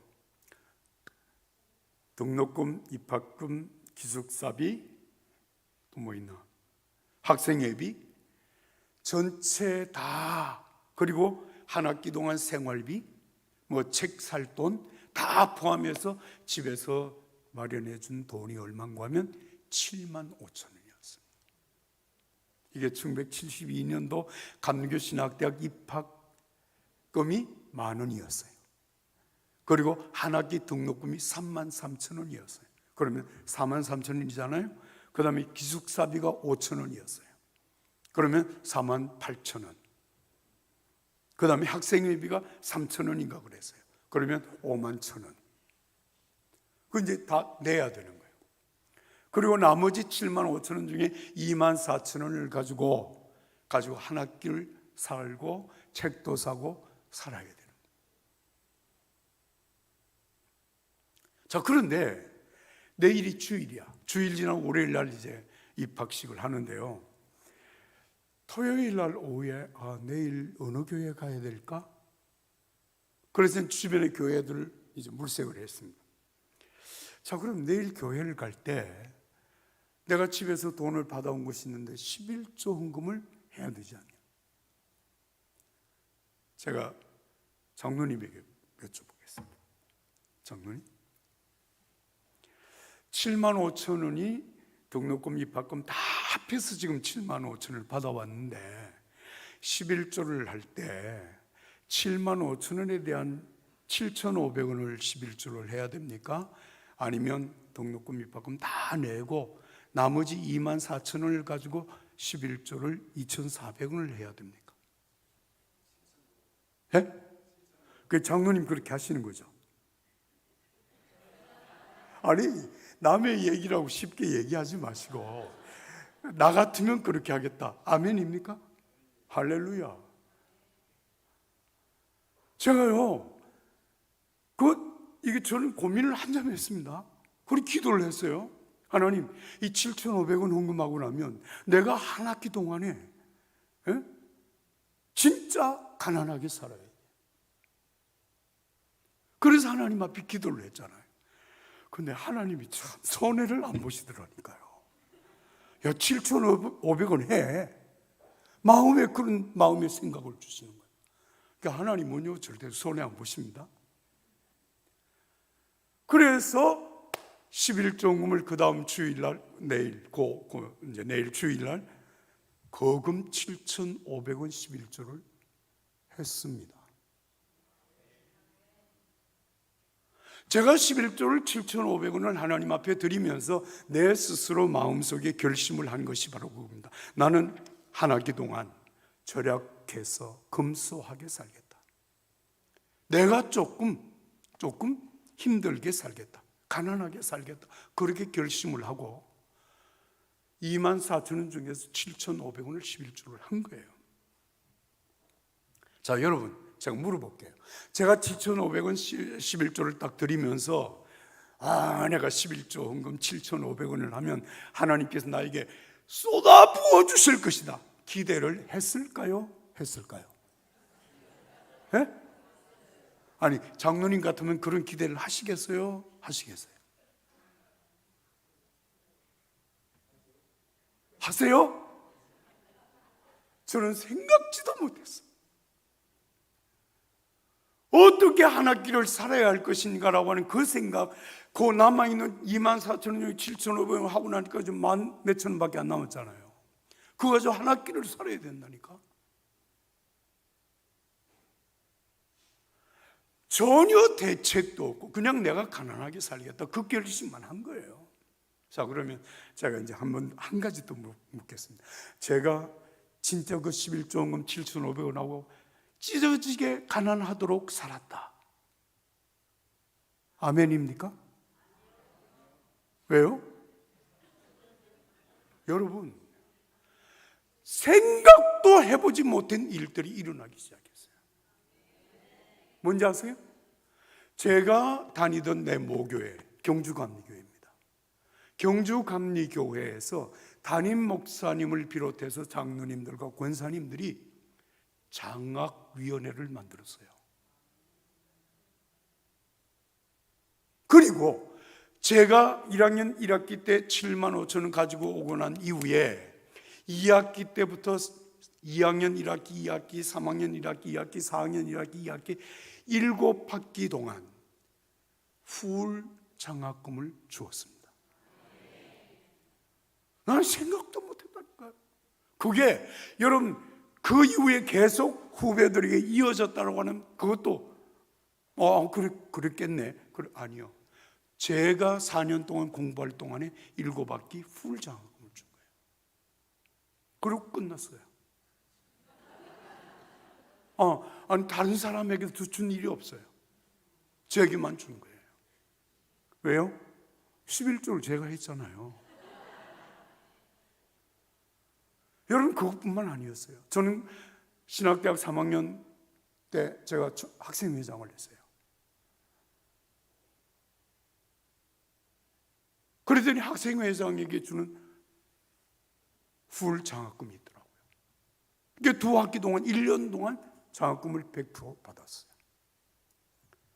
등록금, 입학금, 기숙사비, 또 뭐 있나? 학생회비, 전체 다, 그리고 한 학기 동안 생활비, 책 살 돈 다 포함해서 집에서 마련해 준 돈이 얼마인가 하면 7만 5천 원이었어요. 이게 1972년도 감리교 신학대학 입학금이 10,000원이었어요. 그리고 한 학기 등록금이 33,000원이었어요. 그러면 43,000원이잖아요. 그 다음에 기숙사비가 5,000원이었어요. 그러면 48,000원. 그 다음에 학생회비가 3,000원인가 그랬어요. 그러면 51,000원. 그 이제 다 내야 되는 거예요. 그리고 나머지 75,000원 중에 24,000원을 가지고 한 학기를 살고 책도 사고 살아야 되는 거예요. 자, 그런데 내일이 주일이야. 주일 지나고 월요일 날 이제 입학식을 하는데요. 토요일 날 오후에 내일 어느 교회 가야 될까? 그래서 주변의 교회들을 이제 물색을 했습니다. 자, 그럼 내일 교회를 갈 때 내가 집에서 돈을 받아온 것이 있는데 11조 헌금을 해야 되지 않냐? 제가 장로님에게 여쭤보겠습니다. 장로님, 7만 5천 원이 등록금, 입학금 다 합해서 지금 7만 5천 원을 받아왔는데 11조를 할 때 7만 5천 원에 대한 7,500원을 11조를 해야 됩니까? 아니면 등록금, 입학금 다 내고 나머지 2만 4천 원을 가지고 11조를 2,400원을 해야 됩니까? 예? 그 장로님 그렇게 하시는 거죠? 아니, 남의 얘기라고 쉽게 얘기하지 마시고 나 같으면 그렇게 하겠다. 아멘입니까? 할렐루야. 제가요, 이게 저는 고민을 한참 했습니다. 그리고 기도를 했어요. 하나님, 이 7,500원 헌금하고 나면 내가 한 학기 동안에 진짜 가난하게 살아야 돼. 그래서 하나님 앞에 기도를 했잖아요. 근데 하나님이 참 손해를 안 보시더라니까요. 야, 7,500원 해. 마음에 그런 마음의 생각을 주시는 거예요. 그러니까 하나님은요, 절대 손해 안 보십니다. 그래서 11조금을 그 다음 주일날, 내일 주일날 거금 7,500원 11조를 했습니다. 제가 11조를 7,500원을 하나님 앞에 드리면서 내 스스로 마음속에 결심을 한 것이 바로 그겁니다. 나는 한 학기 동안 절약해서 금소하게 살겠다. 내가 조금 힘들게 살겠다. 가난하게 살겠다. 그렇게 결심을 하고 24,000원 중에서 7,500원을 11조를 한 거예요. 자, 여러분, 제가 물어볼게요. 제가 7,500원 11조를 딱 드리면서 내가 11조 헌금 7,500원을 하면 하나님께서 나에게 쏟아 부어 주실 것이다. 기대를 했을까요? 예? 아니, 장로님 같으면 그런 기대를 하시겠어요? 하세요? 저는 생각지도 못했어요. 어떻게 한 학기를 살아야 할 것인가라고 하는 그 생각, 그 남아있는 24,000원, 7,500원 하고 나니까 좀 만 몇천 원밖에 안 남았잖아요. 그거 가지고 한 학기를 살아야 된다니까. 전혀 대책도 없고 그냥 내가 가난하게 살겠다, 그 결심만 한 거예요. 자, 그러면 제가 이제 한 가지 또 묻겠습니다. 제가 진짜 그 11조 헌금 7,500원하고 찢어지게 가난하도록 살았다. 아멘입니까? 왜요? 여러분, 생각도 해보지 못한 일들이 일어나기 시작했어요. 뭔지 아세요? 제가 다니던 내 모교회, 경주감리교회입니다. 경주감리교회에서 담임 목사님을 비롯해서 장로님들과 권사님들이 장학위원회를 만들었어요. 그리고 제가 1학년 1학기 때 7만 5천 원 가지고 오고 난 이후에 2학기 때부터 2학년 1학기, 2학기, 3학년 1학기, 2학기, 4학년 1학기, 2학기 7학기 동안 풀 장학금을 주었습니다. 나는 생각도 못했다니까요. 그게 여러분, 그 이후에 계속 후배들에게 이어졌다고 하는 그것도 그랬겠네. 아니요. 제가 4년 동안 공부할 동안에 7학기 풀 장학금을 준 거예요. 그리고 끝났어요. 아니, 다른 사람에게도 준 일이 없어요. 제게만 준 거예요. 왜요? 11조를 제가 했잖아요. 여러분, 그것뿐만 아니었어요. 저는 신학대학 3학년 때 제가 학생회장을 했어요. 그랬더니 학생회장에게 주는 풀 장학금이 있더라고요. 그게 2학기 동안, 1년 동안 장학금을 100% 받았어요.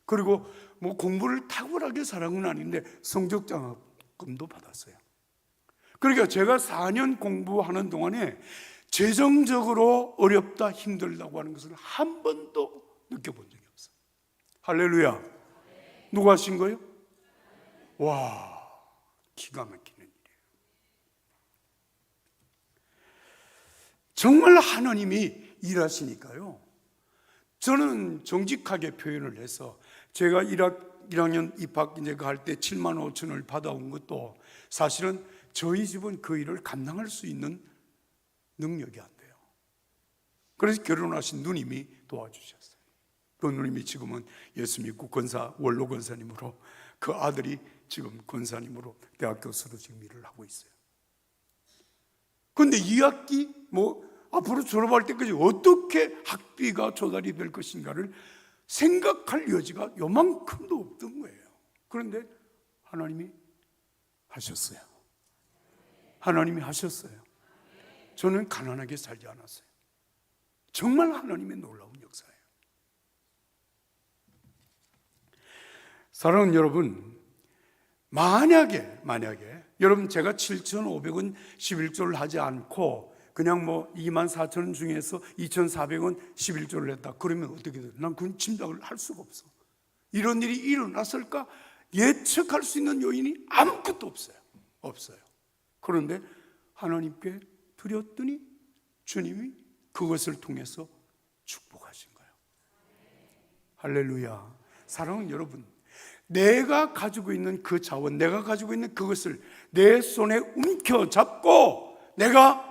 그리고 뭐 공부를 탁월하게 잘한 건 아닌데 성적 장학금도 받았어요. 그러니까 제가 4년 공부하는 동안에 재정적으로 어렵다, 힘들다고 하는 것을 한 번도 느껴본 적이 없어요. 할렐루야. 누가 하신 거예요? 와, 기가 막히는 일이에요. 정말 하나님이 일하시니까요. 저는 정직하게 표현을 해서 제가 1학년 입학 이제 갈 때 7만 5천 원을 받아온 것도 사실은 저희 집은 그 일을 감당할 수 있는 능력이 안 돼요. 그래서 결혼하신 누님이 도와주셨어요. 그 누님이 지금은 예수 믿고 원로 권사님으로, 그 아들이 지금 권사님으로 대학 교수로 지금 일을 하고 있어요. 그런데 2학기 앞으로 졸업할 때까지 어떻게 학비가 조달이 될 것인가를 생각할 여지가 요만큼도 없던 거예요. 그런데 하나님이 하셨어요. 하나님이 하셨어요. 저는 가난하게 살지 않았어요. 정말 하나님의 놀라운 역사예요. 사랑하는 여러분, 만약에 여러분 제가 7,500원 11조를 하지 않고 그냥 24,000원 중에서 2,400원 11조를 했다. 그러면 어떻게 돼요? 난 그건 짐작을 할 수가 없어. 이런 일이 일어났을까? 예측할 수 있는 요인이 아무것도 없어요. 그런데 하나님께 드렸더니 주님이 그것을 통해서 축복하신 거예요. 할렐루야. 사랑하는 여러분, 내가 가지고 있는 그 자원, 내가 가지고 있는 그것을 내 손에 움켜잡고 내가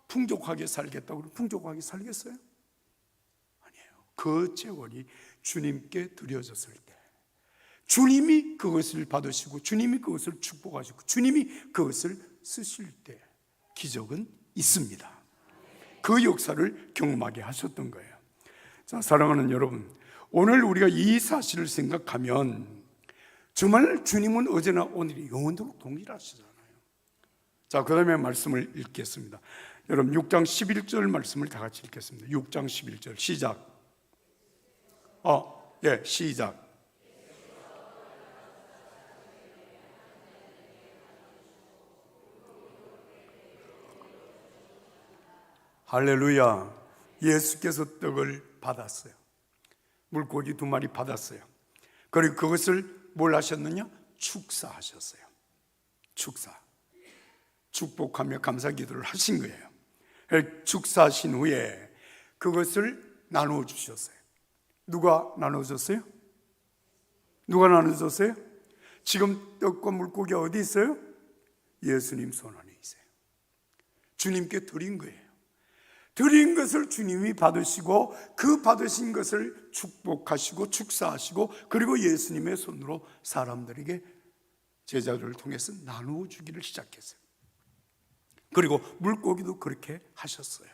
풍족하게 살겠다고 그러면 풍족하게 살겠어요? 아니에요. 그 재원이 주님께 드려졌을 때 주님이 그것을 받으시고 주님이 그것을 축복하시고 주님이 그것을 쓰실 때 기적은 있습니다. 그 역사를 경험하게 하셨던 거예요. 자, 사랑하는 여러분, 오늘 우리가 이 사실을 생각하면 정말 주님은 어제나 오늘이 영원토록 동일하시잖아요. 자, 그 다음에 말씀을 읽겠습니다. 여러분 6장 11절 말씀을 다 같이 읽겠습니다. 6장 11절 시작. 시작. 할렐루야. 예수께서 떡을 받았어요. 물고기 2마리 받았어요. 그리고 그것을 뭘 하셨느냐? 축사하셨어요. 축복하며 감사 기도를 하신 거예요. 축사하신 후에 그것을 나누어 주셨어요. 누가 나눠줬어요? 지금 떡과 물고기가 어디 있어요? 예수님 손 안에 있어요. 주님께 드린 거예요. 드린 것을 주님이 받으시고 그 받으신 것을 축복하시고 축사하시고 그리고 예수님의 손으로 사람들에게 제자들을 통해서 나누어 주기를 시작했어요. 그리고 물고기도 그렇게 하셨어요.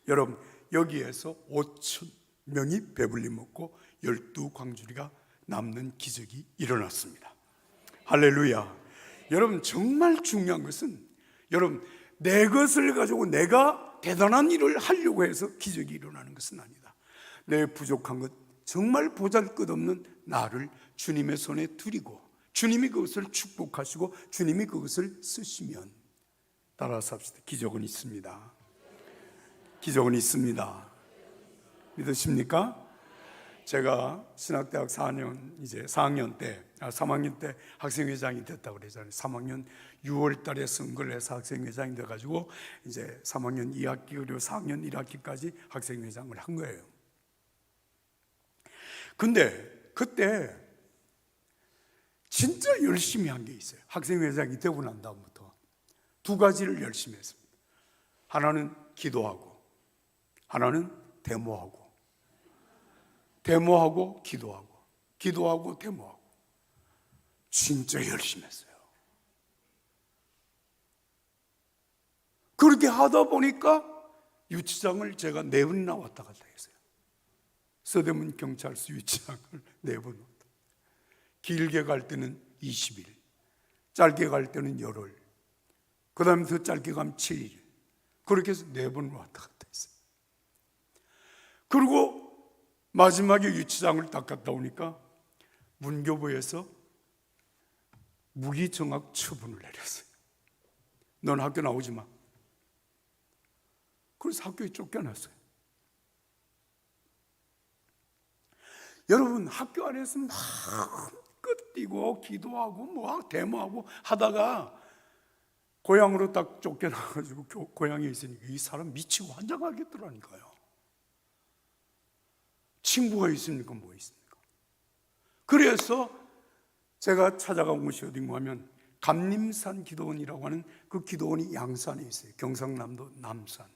여러분, 여기에서 5,000명이 배불리 먹고 12광주리가 남는 기적이 일어났습니다. 할렐루야. 여러분, 정말 중요한 것은 여러분, 내 것을 가지고 내가 대단한 일을 하려고 해서 기적이 일어나는 것은 아니다. 내 부족한 것, 정말 보잘것없는 나를 주님의 손에 드리고 주님이 그것을 축복하시고 주님이 그것을 쓰시면, 따라서 합시다, 기적은 있습니다. 기적은 있습니다. 믿으십니까? 제가 신학대학 3학년 때 학생회장이 됐다고 그러잖아요. 3학년 6월 달에 선거를 해서 학생회장이 돼가지고 이제 3학년 2학기 그리고 4학년 1학기까지 학생회장을 한 거예요. 근데 그때 진짜 열심히 한 게 있어요. 학생회장이 되고 난 다음부터 2가지를 열심히 했습니다. 하나는 기도하고, 하나는 데모하고 기도하고 데모하고. 진짜 열심히 했어요. 그렇게 하다 보니까 유치장을 제가 4번이나 왔다 갔다 했어요. 서대문 경찰서 유치장을 4번 왔다. 길게 갈 때는 20일, 짧게 갈 때는 열흘, 그 다음에 더 짧게 가면 7일. 그렇게 해서 4번 왔다 갔다 했어요. 그리고 마지막에 유치장을 딱 갔다 오니까 문교부에서 무기정학 처분을 내렸어요. 넌 학교 나오지 마. 그래서 학교에 쫓겨났어요. 여러분, 학교 안에서 막 뛰고 기도하고 데모하고 하다가 고향으로 딱 쫓겨나가지고 고향에 있으니까 이 사람 미치고 환장하겠더라니까요. 친구가 있습니까? 뭐 있습니까? 그래서 제가 찾아간 곳이 어딘가 하면 감림산 기도원이라고 하는 그 기도원이 양산에 있어요. 경상남도 남산,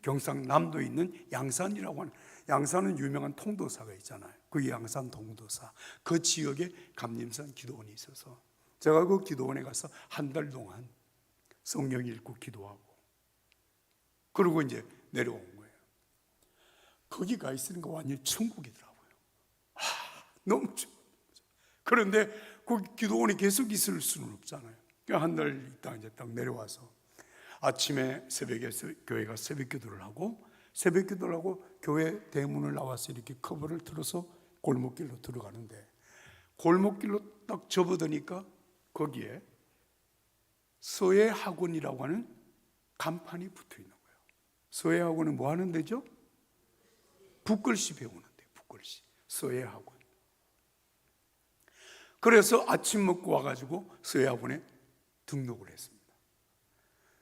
경상남도에 있는 양산이라고 하는, 양산은 유명한 통도사가 있잖아요. 그 양산 통도사, 그 지역에 감림산 기도원이 있어서 제가 그 기도원에 가서 한 달 동안 성경 읽고 기도하고 그리고 이제 내려온 거예요. 거기 가 있으니까 완전히 천국이더라고요. 너무 좋. 그런데 거기 기도원에 계속 있을 수는 없잖아요. 한 달 있다 이제 딱 내려와서 아침에 새벽에 교회가 새벽 기도를 하고, 새벽 기도를 하고 교회 대문을 나와서 이렇게 커버를 틀어서 골목길로 들어가는데, 골목길로 딱 접어드니까 거기에 서예학원이라고 하는 간판이 붙어 있는 거예요. 서예학원은 뭐 하는 데죠? 붓글씨 배우는 데, 붓글씨. 서예학원. 그래서 아침 먹고 와가지고 서예학원에 등록을 했습니다.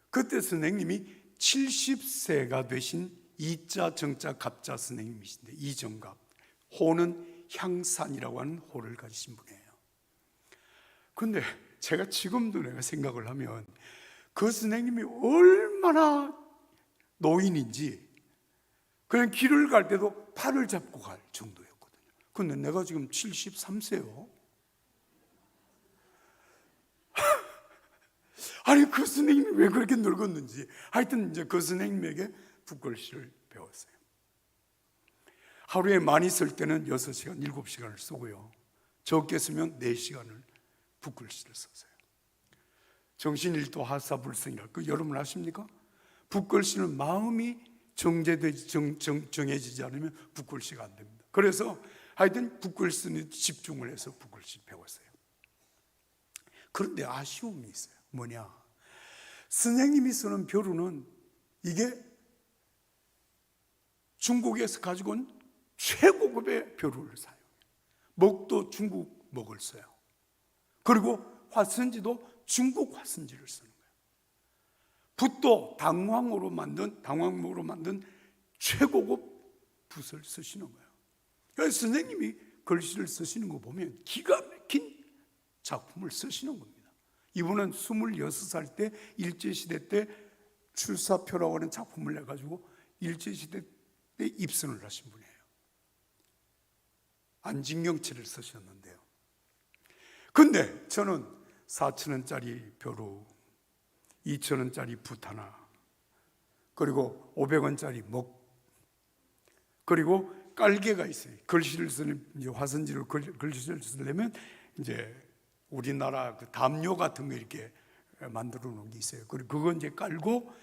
그때 선생님이 70세가 되신 이자 정자 갑자 선생님이신데, 이정갑, 호는 향산이라고 하는 호를 가지신 분이에요. 근데 제가 지금도 내가 생각을 하면 그 선생님이 얼마나 노인인지, 그냥 길을 갈 때도 팔을 잡고 갈 정도였거든요. 근데 내가 지금 73세요. 아니 그 선생님이 왜 그렇게 늙었는지, 하여튼 이제 그 선생님에게 붓글씨를 배웠어요. 하루에 많이 쓸 때는 6시간, 7시간을 쓰고요, 적게 쓰면 4시간을 붓글씨를 썼어요. 정신일도 하사불성이라고, 그 여러분 아십니까? 붓글씨는 마음이 정해지지 않으면 붓글씨가 안 됩니다. 그래서 하여튼 붓글씨는 집중을 해서 붓글씨 배웠어요. 그런데 아쉬움이 있어요. 뭐냐? 선생님이 쓰는 벼루는 이게 중국에서 가지고 온 최고급의 벼루를 사용해요. 먹도 중국 먹을 써요. 그리고 화선지도 중국 화선지를 쓰는 거예요. 붓도 당황으로 만든 최고급 붓을 쓰시는 거예요. 그래서 선생님이 글씨를 쓰시는 거 보면 기가 막힌 작품을 쓰시는 겁니다. 이분은 26살 때 일제시대 때 출사표라고 하는 작품을 내가지고 일제시대 때 입선을 하신 분이에요. 안진경치를 쓰셨는데요. 근데 저는 4,000원짜리 벼루, 2,000원짜리 붓 하나, 그리고 500원짜리 목, 그리고 깔개가 있어요. 글씨를 쓰는, 이제 화선지로 글씨를 쓰려면 이제 우리나라 그 담요 같은 거 이렇게 만들어 놓은 게 있어요. 그리고 그거 이제 깔고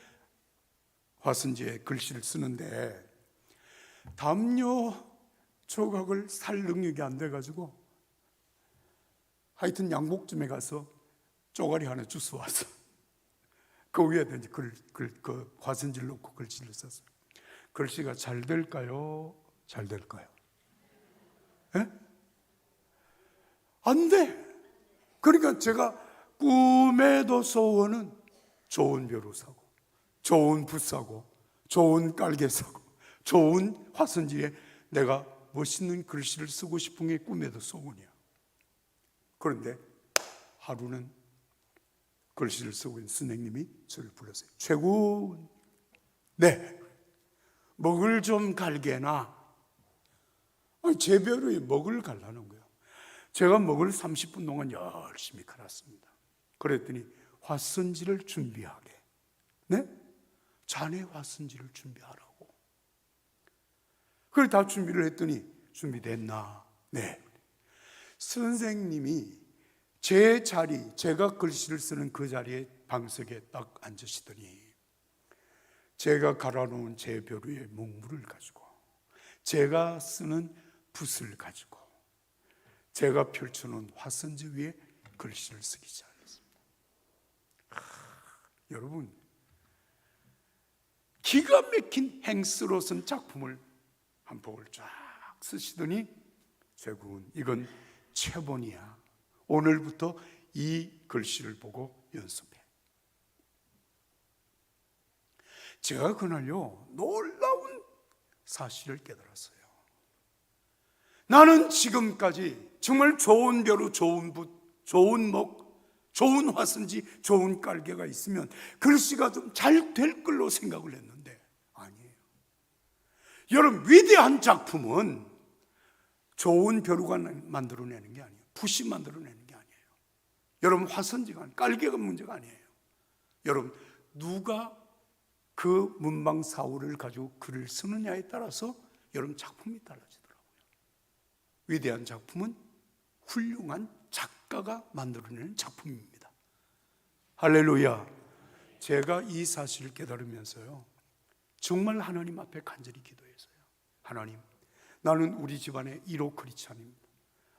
화선지에 글씨를 쓰는데, 담요 조각을 살 능력이 안 돼가지고 하여튼 양복점에 가서 쪼가리 하나 주워 와서 그 위에다 이제 그 화선지를 놓고 글씨를 썼어요. 글씨가 잘 될까요? 잘 될까요? 예? 안 돼. 그러니까 제가 꿈에도 소원은 좋은 벼루 사고, 좋은 붓 사고, 좋은 깔개 사고, 좋은 화선지에 내가 멋있는 글씨를 쓰고 싶은 게 꿈에도 소원이야. 그런데 하루는 글씨를 쓰고 있는 선생님이 저를 불렀어요. 최군, 네, 먹을 좀 갈게나. 제 벼루에 먹을 갈라는 거예요. 제가 먹을 30분 동안 열심히 갈았습니다. 그랬더니 화선지를 준비하게. 네? 자네 화선지를 준비하라고. 그래 다 준비를 했더니, 준비됐나? 네. 선생님이 제 자리, 제가 글씨를 쓰는 그 자리에 방석에 딱 앉으시더니 제가 갈아놓은 제 벼루의 묵물을 가지고, 제가 쓰는 붓을 가지고, 제가 펼쳐놓은 화선지 위에 글씨를 쓰기 시작했습니다. 여러분, 기가 막힌 행스로 쓴 작품을 한 폭을 쫙 쓰시더니, 최군, 이건 최본이야. 오늘부터 이 글씨를 보고 연습해. 제가 그날요, 놀라운 사실을 깨달았어요. 나는 지금까지 정말 좋은 벼루, 좋은 붓, 좋은 목, 좋은 화선지, 좋은 깔개가 있으면 글씨가 좀 잘 될 걸로 생각을 했는데 아니에요. 여러분, 위대한 작품은 좋은 벼루가 만들어내는 게 아니에요. 붓이 만들어내는 게 아니에요. 여러분, 화선지가, 깔개가 문제가 아니에요. 여러분, 누가 그 문방 사울을 가지고 글을 쓰느냐에 따라서 여러분 작품이 달라지더라고요. 위대한 작품은 훌륭한 작가가 만들어내는 작품입니다. 할렐루야. 제가 이 사실을 깨달으면서요, 정말 하나님 앞에 간절히 기도했어요. 하나님, 나는 우리 집안의 1호 크리스찬입니다.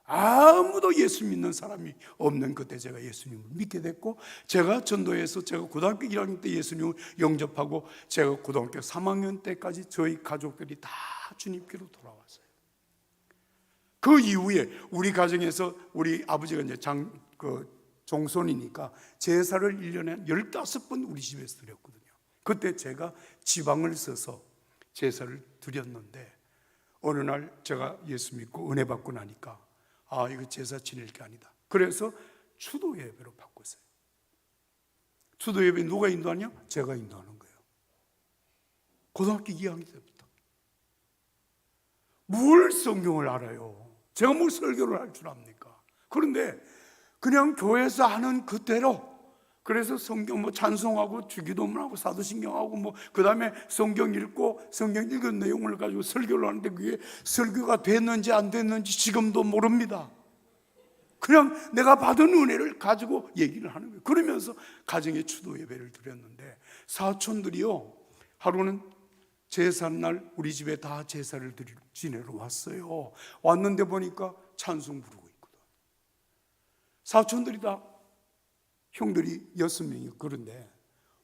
아무도 예수 믿는 사람이 없는 그때 제가 예수님을 믿게 됐고, 제가 전도해서 제가 고등학교 1학년 때 예수님을 영접하고, 제가 고등학교 3학년 때까지 저희 가족들이 다 주님께로 돌아왔어요. 그 이후에 우리 가정에서 우리 아버지가 이제 종손이니까 제사를 1년에 15번 우리 집에서 드렸거든요. 그때 제가 지방을 써서 제사를 드렸는데, 어느 날 제가 예수 믿고 은혜 받고 나니까 이거 제사 지낼 게 아니다. 그래서 추도 예배로 바꿨어요. 추도 예배 누가 인도하냐? 제가 인도하는 거예요. 고등학교 2학년 때부터. 뭘 성경을 알아요? 제가 뭘 설교를 할 줄 압니까? 그런데 그냥 교회에서 하는 그대로, 그래서 성경 찬송하고 주기도문하고 사도신경하고 그 다음에 성경 읽고 성경 읽은 내용을 가지고 설교를 하는데, 그게 설교가 됐는지 안 됐는지 지금도 모릅니다. 그냥 내가 받은 은혜를 가지고 얘기를 하는 거예요. 그러면서 가정에 추도 예배를 드렸는데, 사촌들이요, 하루는 제삿날 우리 집에 다 제사를 지내러 왔어요. 왔는데 보니까 찬송 부르고 있거든. 사촌들이 다, 형들이 6명이, 그런데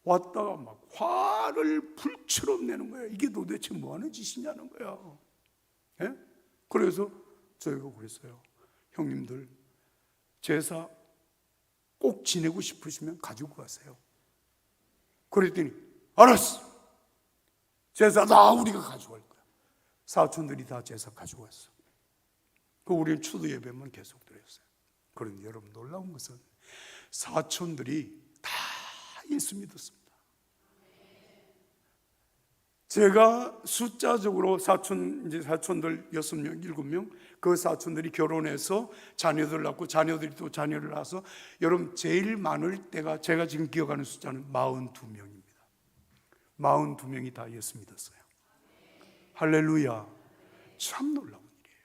왔다가 막 화를 불처럼 내는 거예요. 이게 도대체 뭐 하는 짓이냐는 거야. 예? 그래서 저희가 그랬어요. 형님들, 제사 꼭 지내고 싶으시면 가지고 가세요. 그랬더니 알았어, 제사 다 우리가 가져갈 거야. 사촌들이 다 제사 가지고 왔어. 우리는 추도 예배만 계속 드렸어요. 그런데 여러분, 놀라운 것은 사촌들이 다 예수 믿었습니다. 제가 숫자적으로 사촌들 6명, 7명, 그 사촌들이 결혼해서 자녀들 낳고, 자녀들이 또 자녀를 낳아서, 여러분 제일 많을 때가, 제가 지금 기억하는 숫자는 42명입니다. 42명이 다 예수 믿었어요. 할렐루야. 참 놀라운 일이에요.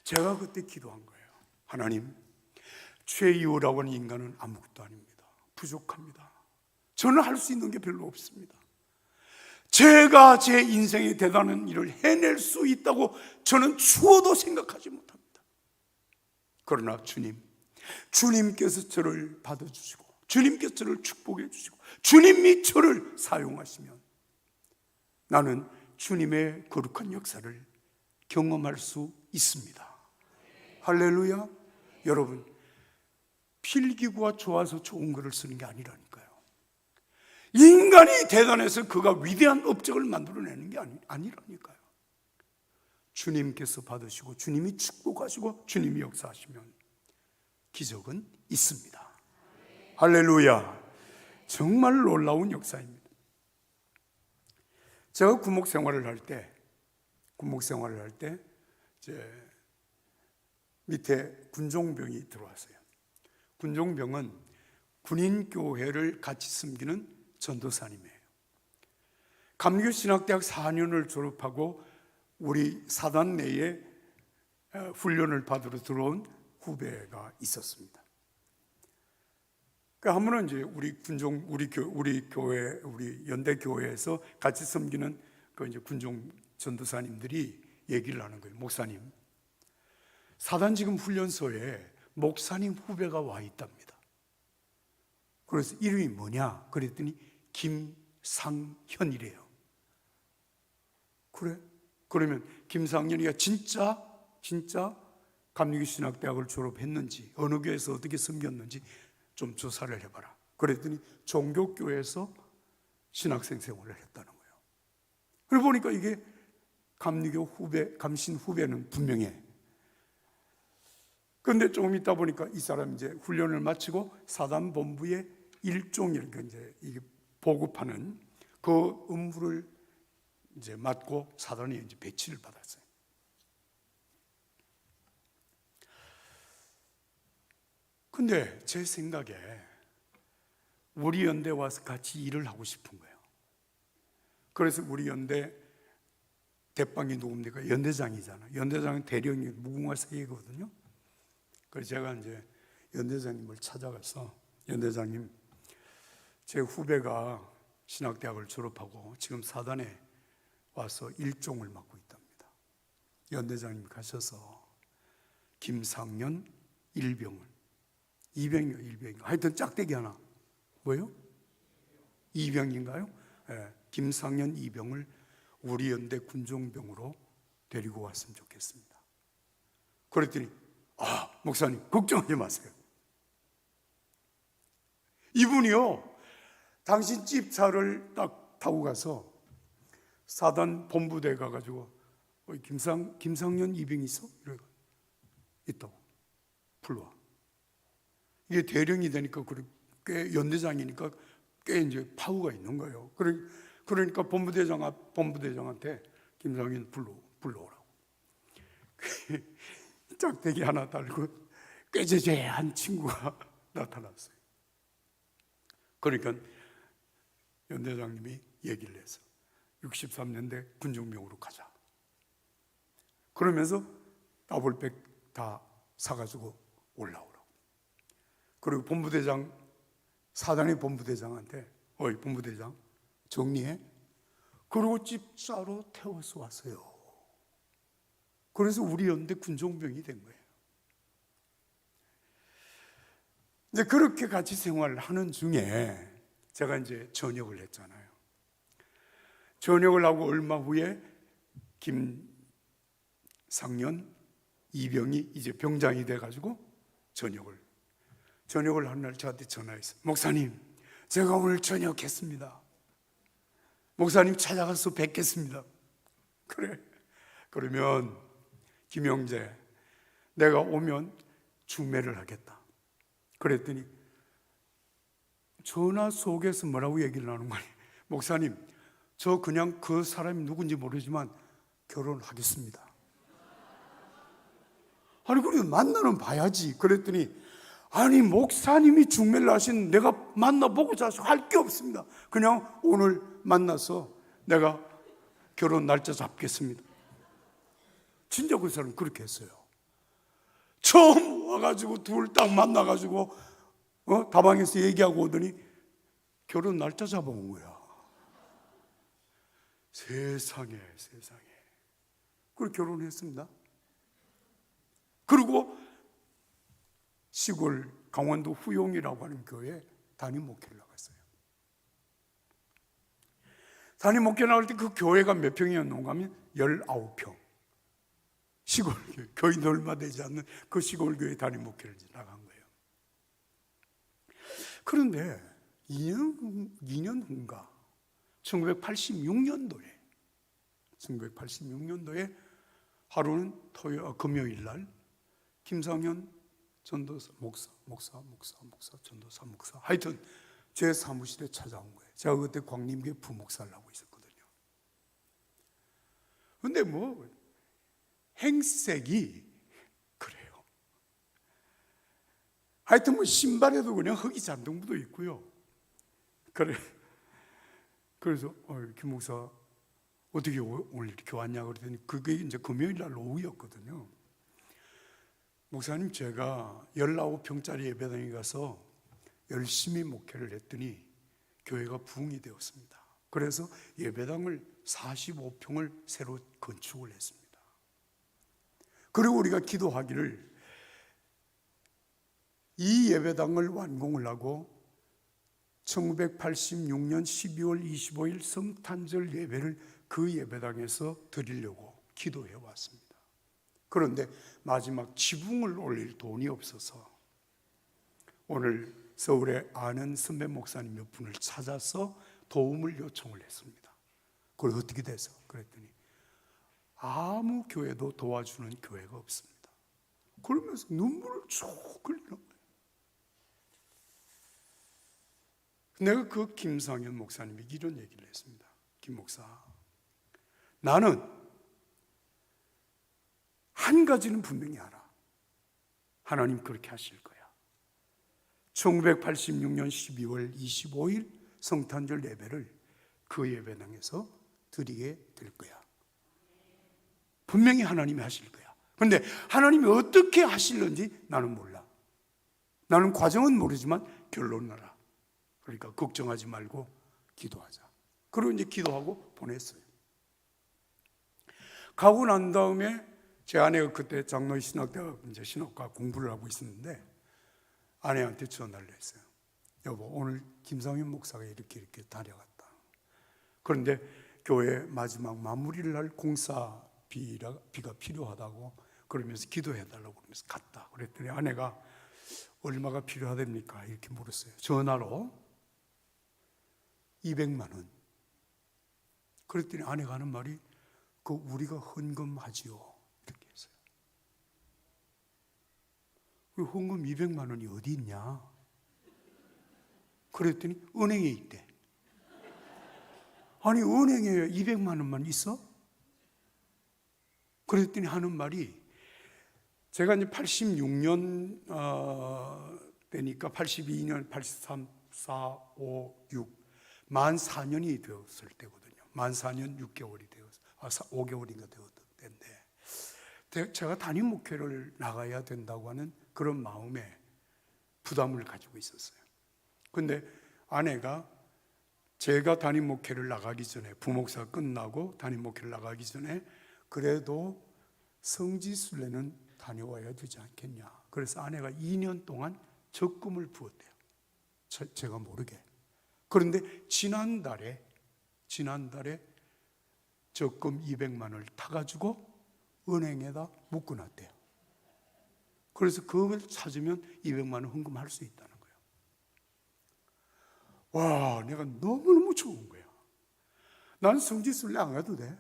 제가 그때 기도한 거예요. 하나님, 최이호라고 하는 인간은 아무것도 아닙니다. 부족합니다. 저는 할 수 있는 게 별로 없습니다. 제가 제 인생의 대단한 일을 해낼 수 있다고 저는 추워도 생각하지 못합니다. 그러나 주님께서 저를 받아주시고, 주님께서 저를 축복해 주시고, 주님이 저를 사용하시면 나는 주님의 거룩한 역사를 경험할 수 있습니다. 할렐루야. 여러분, 필기구가 좋아서 좋은 글을 쓰는 게 아니라니까요. 인간이 대단해서 그가 위대한 업적을 만들어내는 게 아니라니까요. 주님께서 받으시고, 주님이 축복하시고, 주님이 역사하시면 기적은 있습니다. 할렐루야. 정말 놀라운 역사입니다. 제가 구목 생활을 할 때 이제 밑에 군종병이 들어왔어요. 군종병은 군인교회를 같이 섬기는 전도사님이에요. 감리교신학대학 4년을 졸업하고 우리 사단 내에 훈련을 받으러 들어온 후배가 있었습니다. 한 번은 이제 우리 교회, 우리 연대 교회에서 같이 섬기는 그 이제 군종 전도사님들이 얘기를 하는 거예요. 목사님, 사단 지금 훈련소에 목사님 후배가 와 있답니다. 그래서 이름이 뭐냐? 그랬더니 김상현이래요. 그래? 그러면 김상현이가 진짜 감리교신학대학을 졸업했는지, 어느 교회에서 어떻게 섬겼는지 좀 조사를 해봐라. 그랬더니 종교교회에서 신학생 생활을 했다는 거예요. 그러고 보니까 이게 감리교 후배, 감신 후배는 분명해. 그런데 조금 있다 보니까 이 사람 이제 훈련을 마치고 사단 본부의 일종의 이제 이게 보급하는 그 업무를 이제 맡고 사단이 이제 배치를 받았어요. 근데 제 생각에 우리 연대 와서 같이 일을 하고 싶은 거예요. 그래서 우리 연대 대빵이 누굽니까? 연대장이잖아요. 연대장은 대령이 무궁화 세계거든요. 그래서 제가 이제 연대장님을 찾아가서, 연대장님, 제 후배가 신학대학을 졸업하고 지금 사단에 와서 일종을 맡고 있답니다. 연대장님 가셔서 김상년 일병을, 이병이요, 하여튼 짝대기 하나, 뭐요? 이병인가요? 네, 김상년 이병을 우리 연대 군종병으로 데리고 왔으면 좋겠습니다. 그랬더니 목사님 걱정하지 마세요. 이분이요, 당신 집차를 딱 타고 가서 사단 본부대에 가가지고 김상년 이병 있어? 이래 있다고 불러와. 이게 대령이 되니까 꽤 연대장이니까 꽤 이제 파워가 있는 거예요. 그러니까 본부대장한테 김상현 불러오라고. 짝대기 하나 달고 꾀죄죄한 친구가 나타났어요. 그러니까 연대장님이 얘기를 해서 63년대 군종병으로 가자. 그러면서 더블백 다 사가지고 올라오라고. 그리고 사단의 본부대장한테 본부대장 정리해. 그리고 집사로 태워서 왔어요. 그래서 우리 연대 군종병이 된 거예요. 이제 그렇게 같이 생활을 하는 중에 제가 이제 전역을 했잖아요. 전역을 하고 얼마 후에 김상년 이병이 이제 병장이 돼가지고 전역을 하는 날 저한테 전화했어요. 목사님, 제가 오늘 전역했습니다. 목사님 찾아가서 뵙겠습니다. 그래. 그러면 김영재, 내가 오면 중매를 하겠다. 그랬더니 전화 속에서 뭐라고 얘기를 하는 거예요? 목사님, 저 그냥 그 사람이 누군지 모르지만 결혼하겠습니다. 아니, 그래 만나는 봐야지. 그랬더니 아니, 목사님이 중매를 하신 내가 만나보고 자서 할 게 없습니다. 그냥 오늘 만나서 내가 결혼 날짜 잡겠습니다. 진짜 그 사람 그렇게 했어요. 처음 와가지고 둘 딱 만나가지고 다방에서 얘기하고 오더니 결혼 날짜 잡아온 거야. 세상에. 그리고 결혼했습니다. 그리고 시골 강원도 후용이라고 하는 교회에 담임 목회를 나갔어요. 담임 목회 나갈 때 그 교회가 몇 평이었는가 하면 19평. 시골 교회, 거의 얼마 되지 않는 그 시골 교회 담임 목회를 나간 거예요. 그런데 2년 후인가 1986년도에 하루는 금요일 날 김상현 전도사 목사 전도사 목사, 하여튼 제 사무실에 찾아온 거예요. 제가 그때 광림교회 부목사를 하고 있었거든요. 근데 행색이 그래요. 하여튼 신발에도 그냥 흙이 잔뜩 묻어 있고요. 그래서 김 목사 어떻게 오늘 이렇게 왔냐 그랬더니 그게 이제 금요일 날 오후였거든요. 목사님, 제가 19평짜리 예배당에 가서 열심히 목회를 했더니 교회가 부흥이 되었습니다. 그래서 예배당을 45평을 새로 건축을 했습니다. 그리고 우리가 기도하기를 이 예배당을 완공을 하고 1986년 12월 25일 성탄절 예배를 그 예배당에서 드리려고 기도해 왔습니다. 그런데 마지막 지붕을 올릴 돈이 없어서 오늘 서울에 아는 선배 목사님 몇 분을 찾아서 도움을 요청을 했습니다. 그걸 어떻게 돼서? 그랬더니 아무 교회도 도와주는 교회가 없습니다. 그러면서 눈물을 쭉 흘리는 거예요. 내가 그 김상현 목사님이 이런 얘기를 했습니다. 김 목사, 나는 한 가지는 분명히 알아. 하나님 그렇게 하실 거야. 1986년 12월 25일 성탄절 예배를 그 예배당에서 드리게 될 거야. 분명히 하나님이 하실 거야. 그런데 하나님이 어떻게 하실는지 나는 몰라. 나는 과정은 모르지만 결론은 알아. 그러니까 걱정하지 말고 기도하자. 그리고 이제 기도하고 보냈어요. 가고 난 다음에 제 아내가 그때 장로의 신학대학 이제 신학과 공부를 하고 있었는데 아내한테 전화를 했어요. 여보, 오늘 김상현 목사가 이렇게 다녀갔다. 그런데 교회 마지막 마무리를 할 공사비가 필요하다고 그러면서 기도해달라고 그러면서 갔다. 그랬더니 아내가 얼마가 필요하답니까? 이렇게 물었어요. 전화로 200만 원. 그랬더니 아내가 하는 말이 그 우리가 헌금하지요. 이렇게 했어요. 그 헌금 200만 원이 어디 있냐? 그랬더니 은행에 있대. 아니 은행에 200만 원만 있어? 그랬더니 하는 말이 제가 이제 86년 되니까 82년, 83, 4, 5, 6 만 4년이 되었을 때거든요. 만 4년 6개월이 되었어요. 5개월인가 되었던 때인데 제가 담임 목회를 나가야 된다고 하는 그런 마음에 부담을 가지고 있었어요. 근데 아내가 제가 담임 목회를 나가기 전에 부목사 끝나고 담임 목회를 나가기 전에 그래도 성지순례는 다녀와야 되지 않겠냐. 그래서 아내가 2년 동안 적금을 부었대요. 제가 모르게. 그런데 지난달에 적금 200만 원을 타가지고 은행에다 묶어놨대요. 그래서 그걸 찾으면 200만 원 헌금할 수 있다는 거예요. 와, 내가 너무너무 좋은 거야. 난 성지순례 안 가도 돼.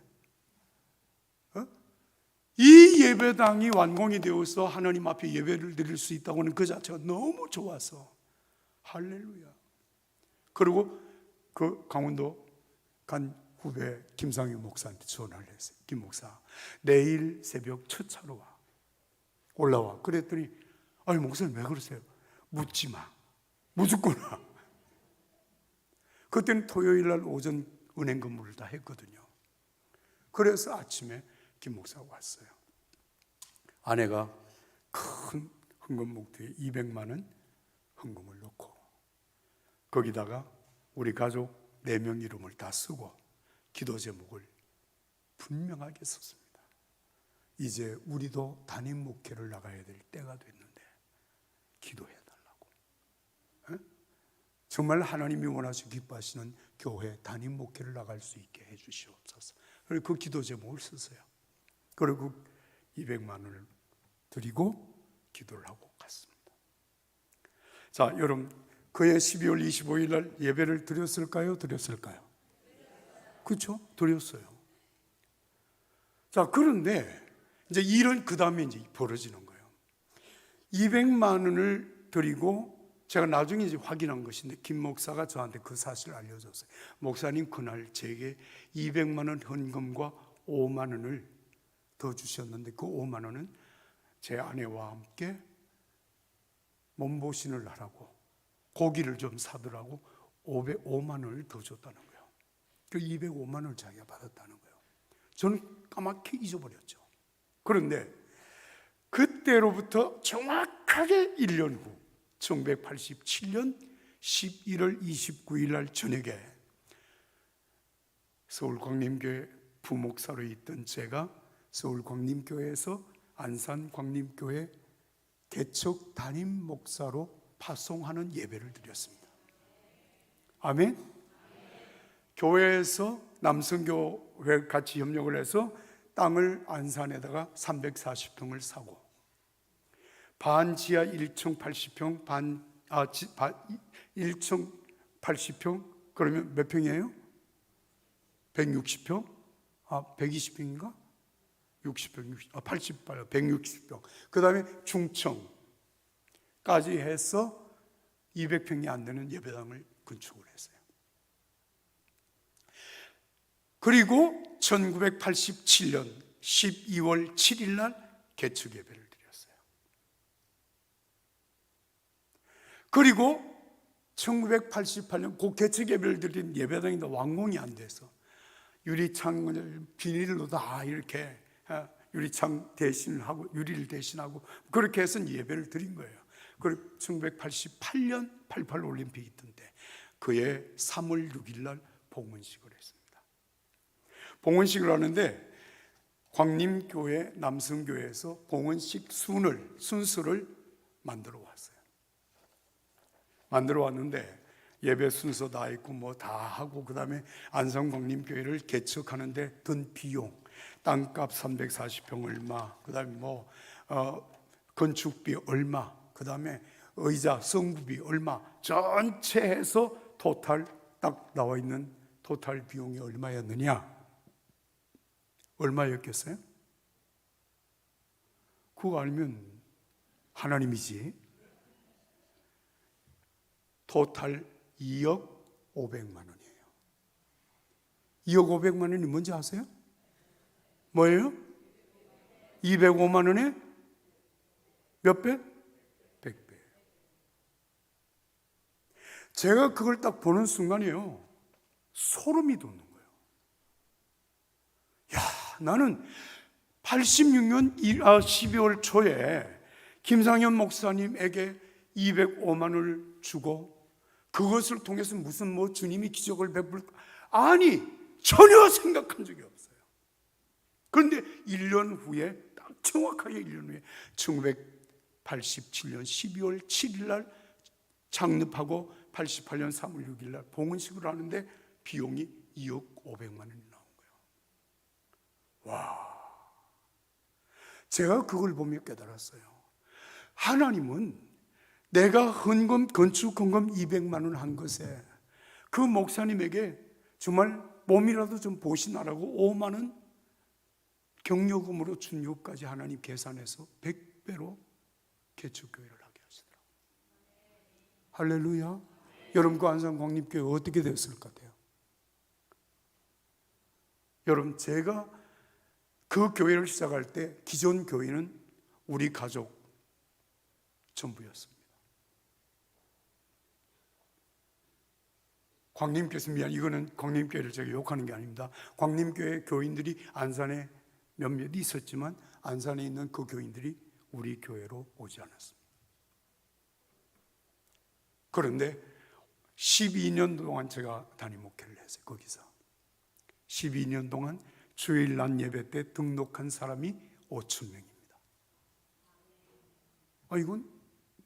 이 예배당이 완공이 되어서 하나님 앞에 예배를 드릴 수 있다고 하는 그 자체가 너무 좋아서 할렐루야. 그리고 그 강원도 간 후배 김상희 목사한테 전화를 했어요. 김 목사, 내일 새벽 첫 차로 올라와. 그랬더니 아니 목사님 왜 그러세요? 묻지 마. 무조건 와. 그때는 토요일 날 오전 은행 근무를 다 했거든요. 그래서 아침에 김 목사가 왔어요. 아내가 큰 헌금 목대에 200만 원 헌금을 넣고 거기다가 우리 가족 4명 이름을 다 쓰고 기도 제목을 분명하게 썼습니다. 이제 우리도 담임 목회를 나가야 될 때가 됐는데 기도해달라고. 정말 하나님이 원하시고 기뻐하시는 교회 담임 목회를 나갈 수 있게 해주시옵소서. 그리고 그 기도 제목을 썼어요. 그리고 200만 원을 드리고 기도를 하고 갔습니다. 자, 여러분, 그해 12월 25일 날 예배를 드렸을까요? 그렇죠? 드렸어요. 자, 그런데 이제 일은 그 다음에 이제 벌어지는 거예요. 200만 원을 드리고 제가 나중에 이제 확인한 것인데 김 목사가 저한테 그 사실을 알려줬어요. 목사님, 그날 제게 200만 원 헌금과 5만 원을 더 주셨는데 그 5만 원은 제 아내와 함께 몸보신을 하라고 고기를 좀 사더라고 500만 원을 더 줬다는 거예요. 그 205만 원을 자기가 받았다는 거예요. 저는 까맣게 잊어버렸죠. 그런데 그때로부터 정확하게 1년 후 1987년 11월 29일 날 저녁에 서울광림교회 부목사로 있던 제가 서울광림교회에서 안산광림교회 개척 담임 목사로 파송하는 예배를 드렸습니다. 아멘. 교회에서 남성교회 같이 협력을 해서 땅을 안산에다가 340평을 사고 반지하 1층 80평 1층 80평 그러면 몇 평이에요? 160평? 120평인가? 60평, 88, 160평. 그 다음에 중층까지 해서 200평이 안 되는 예배당을 건축을 했어요. 그리고 1987년 12월 7일 날 개축 예배를 드렸어요. 그리고 1988년 그 개척 예배를 드린 예배당인데 완공이 안 돼서 유리창을 비닐로 다 이렇게 유리창 대신하고 유리를 대신하고 그렇게 해서 예배를 드린 거예요. 그리고 1988년 88 올림픽이 있던데 그해 3월 6일 날 봉헌식을 했습니다. 봉헌식을 하는데 광림교회 남성교회에서 봉헌식 순서를 만들어 왔어요. 만들어 왔는데 예배 순서 다 있고 뭐 다 하고 그 다음에 안성광림교회를 개척하는데 든 비용, 땅값 340평 얼마, 그 다음에 뭐 건축비 얼마, 그 다음에 의자 성구비 얼마, 전체 해서 토탈 딱 나와 있는 토탈 비용이 얼마였느냐? 얼마였겠어요? 그거 알면 하나님이지. 토탈 2억 500만 원이에요. 2억 500만 원이 뭔지 아세요? 뭐예요? 205만 원에 몇 배? 100배. 제가 그걸 딱 보는 순간이에요. 소름이 돋는 거예요. 야, 나는 86년 12월 초에 김상현 목사님에게 205만 원을 주고 그것을 통해서 무슨 뭐 주님이 기적을 베풀까? 아니, 전혀 생각한 적이 없어요. 그런데 1년 후에 딱 정확하게 1년 후에 1987년 12월 7일 날 창립하고 88년 3월 6일 날 봉헌식을 하는데 비용이 2억 500만 원이 나온 거예요. 와, 제가 그걸 보며 깨달았어요. 하나님은 내가 헌금, 건축 헌금 200만 원 한 것에 그 목사님에게 정말 몸이라도 좀 보시나라고 5만 원 경료금으로 준 요까지 하나님 계산해서 100배로 개척교회를 하게 하시더라고요. 할렐루야. 여러분 그 안산광림교회 어떻게 됐을 것 같아요? 여러분 제가 그 교회를 시작할 때 기존 교회는 우리 가족 전부였습니다. 광림교회에서 이거는 광림교회를 제가 욕하는 게 아닙니다. 광림교회 교인들이 안산에 몇몇 있었지만 안산에 있는 그 교인들이 우리 교회로 오지 않았습니다. 그런데 12년 동안 제가 담임 목회를 했어요. 거기서 12년 동안 주일 낮 예배 때 등록한 사람이 5천 명입니다. 이건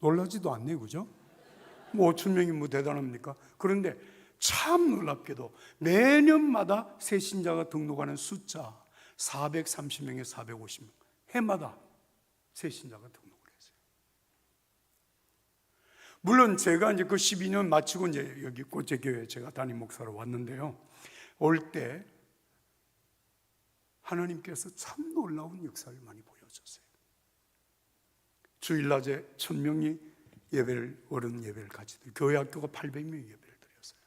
놀라지도 않네요, 그죠? 뭐 5천 명이 뭐 대단합니까? 그런데 참 놀랍게도 매년마다 새 신자가 등록하는 숫자 430명에 450명 해마다 새 신자가 등록을 했어요. 물론 제가 이제 그 12년 마치고 이제 여기 꽃제교회 제가 담임 목사로 왔는데요. 올 때 하나님께서 참 놀라운 역사를 많이 보여줬어요. 주일낮에 1000명이 어른 예배를 같이 드려요. 교회 학교가 800명이 예배를 드렸어요.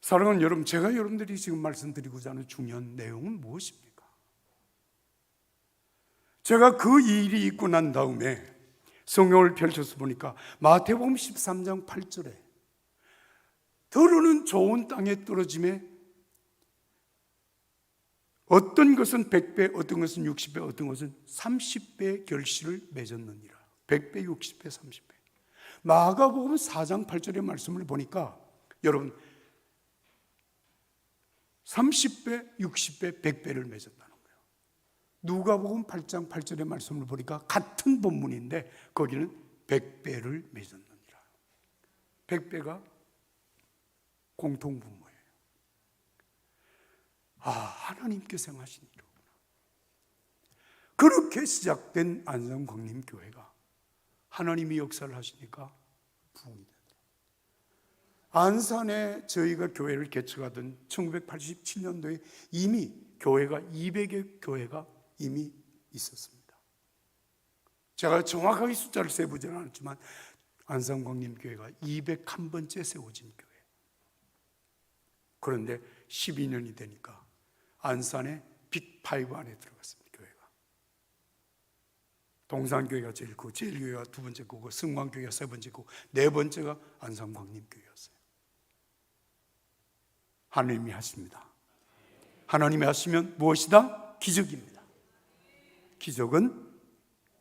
사랑하는 여러분, 제가 여러분들이 지금 말씀드리고자 하는 중요한 내용은 무엇입니까? 제가 그 일이 있고 난 다음에 성경을 펼쳐서 보니까 마태복음 13장 8절에 더러는 좋은 땅에 떨어짐에 어떤 것은 100배, 어떤 것은 60배, 어떤 것은 30배 결실을 맺었느니라. 100배, 60배, 30배. 마가복음 4장 8절의 말씀을 보니까 여러분 30배, 60배, 100배를 맺었다는 거예요. 누가복음 8장 8절의 말씀을 보니까 같은 본문인데 거기는 100배를 맺었느니라. 100배가 공통분모예요. 하나님께서 행하신 일이구나. 그렇게 시작된 안산광림교회가 하나님이 역사를 하시니까 부흥이 되더라고요. 안산에 저희가 교회를 개척하던 1987년도에 이미 교회가 200여 교회가 이미 있었습니다. 제가 정확하게 숫자를 세보지는 않았지만 안산광림교회가 201번째 세워진 교회. 그런데 12년이 되니까 안산의 빅5 안에 들어갔습니다. 교회가 동산교회가 제일 크고, 제일교회가 두 번째 크고, 성광교회가 세 번째 크고, 네 번째가 안산광림교회였어요. 하나님이 하십니다. 하나님이 하시면 무엇이다? 기적입니다. 기적은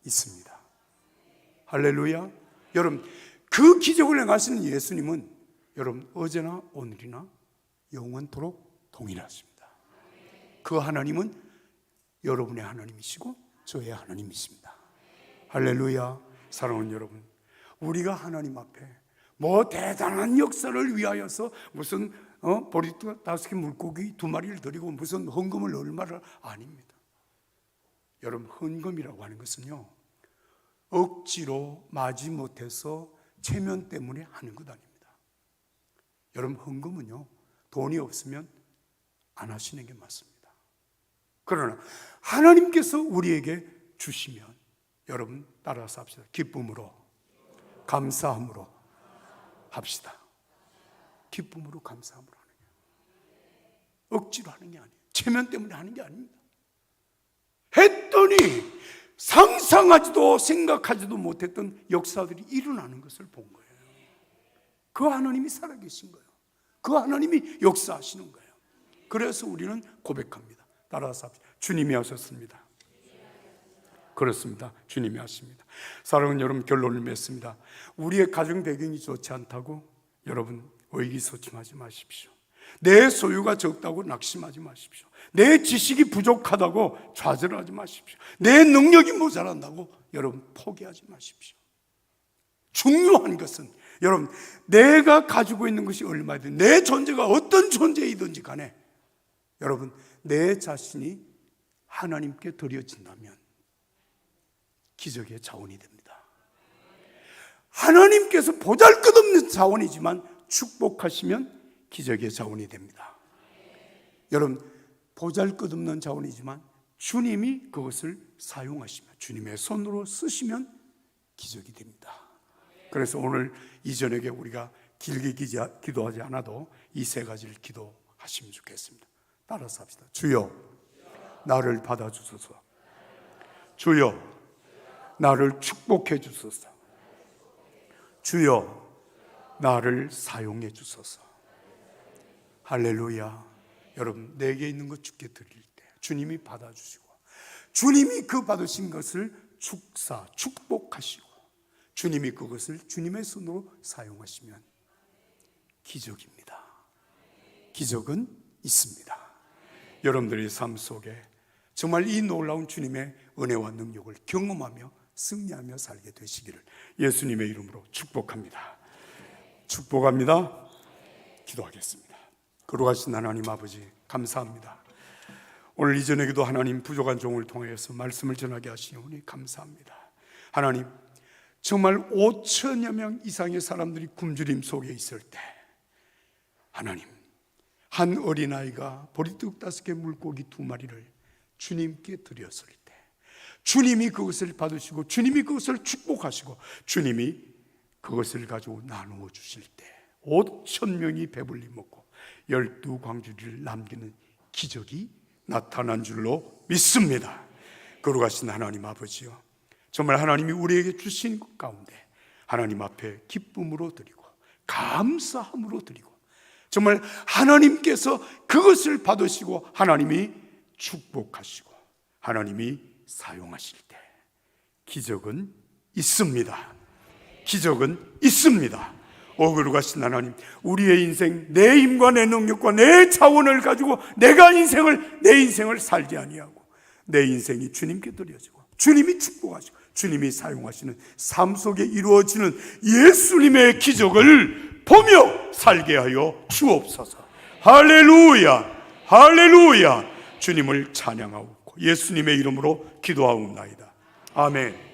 있습니다. 할렐루야. 여러분, 그 기적을 행하시는 예수님은 여러분 어제나 오늘이나 영원토록 동일하십니다. 그 하나님은 여러분의 하나님이시고 저의 하나님이십니다. 할렐루야. 사랑하는 여러분, 우리가 하나님 앞에 뭐 대단한 역사를 위하여서 무슨 보리떡 5개 물고기 2마리를 드리고 무슨 헌금을 얼마를, 아닙니다. 여러분, 헌금이라고 하는 것은요, 억지로 마지 못해서 체면 때문에 하는 것 아닙니다. 여러분, 헌금은요, 돈이 없으면 안 하시는 게 맞습니다. 그러나 하나님께서 우리에게 주시면 여러분 따라서 합시다. 기쁨으로, 감사함으로 합시다. 기쁨으로, 감사함으로 하는 게, 억지로 하는 게 아니에요. 체면 때문에 하는 게 아닙니다. 했더니 상상하지도 생각하지도 못했던 역사들이 일어나는 것을 본 거예요. 그 하나님이 살아계신 거예요. 그 하나님이 역사하시는 거예요. 그래서 우리는 고백합니다. 따라서 합시다. 주님이 하셨습니다. 그렇습니다. 주님이 하십니다. 사랑하는 여러분, 결론을 맺습니다. 우리의 가정 배경이 좋지 않다고 여러분 의기소침하지 마십시오. 내 소유가 적다고 낙심하지 마십시오. 내 지식이 부족하다고 좌절하지 마십시오. 내 능력이 모자란다고 여러분 포기하지 마십시오. 중요한 것은 여러분, 내가 가지고 있는 것이 얼마든, 내 존재가 어떤 존재이든지 간에 여러분 내 자신이 하나님께 드려진다면 기적의 자원이 됩니다. 하나님께서 보잘것없는 자원이지만 축복하시면 기적의 자원이 됩니다. 여러분, 보잘것없는 자원이지만 주님이 그것을 사용하시면, 주님의 손으로 쓰시면 기적이 됩니다. 그래서 오늘 이 저녁에 우리가 길게 기도하지 않아도 이 세 가지를 기도하시면 좋겠습니다. 따라서 합시다. 주여, 나를 받아주소서. 주여, 나를 축복해 주소서. 주여, 나를 사용해 주소서. 할렐루야. 여러분, 내게 있는 것 주께 드릴 때 주님이 받아주시고, 주님이 그 받으신 것을 축복하시고, 주님이 그것을 주님의 손으로 사용하시면 기적입니다. 기적은 있습니다. 여러분들의 삶 속에 정말 이 놀라운 주님의 은혜와 능력을 경험하며 승리하며 살게 되시기를 예수님의 이름으로 축복합니다. 축복합니다. 기도하겠습니다. 거룩하신 하나님 아버지, 감사합니다. 오늘 이전에도 하나님 부족한 종을 통해서 말씀을 전하게 하시오니 감사합니다. 하나님, 정말 5천여 명 이상의 사람들이 굶주림 속에 있을 때 하나님, 한 어린아이가 보리떡 5개 물고기 2마리를 주님께 드렸을 때 주님이 그것을 받으시고 주님이 그것을 축복하시고 주님이 그것을 가지고 나누어 주실 때 5천 명이 배불리 먹고 12광주리를 남기는 기적이 나타난 줄로 믿습니다. 거룩하신 하나님 아버지요, 정말 하나님이 우리에게 주신 것 가운데 하나님 앞에 기쁨으로 드리고 감사함으로 드리고, 정말 하나님께서 그것을 받으시고 하나님이 축복하시고 하나님이 사용하실 때 기적은 있습니다. 기적은 있습니다. 거룩하신 하나님, 우리의 인생, 내 힘과 내 능력과 내 자원을 가지고 내 인생을 살지 아니하고 내 인생이 주님께 드려지고 주님이 축복하시고 주님이 사용하시는 삶 속에 이루어지는 예수님의 기적을 보며 살게 하여 주옵소서. 할렐루야, 할렐루야. 주님을 찬양하고 예수님의 이름으로 기도하옵나이다. 아멘.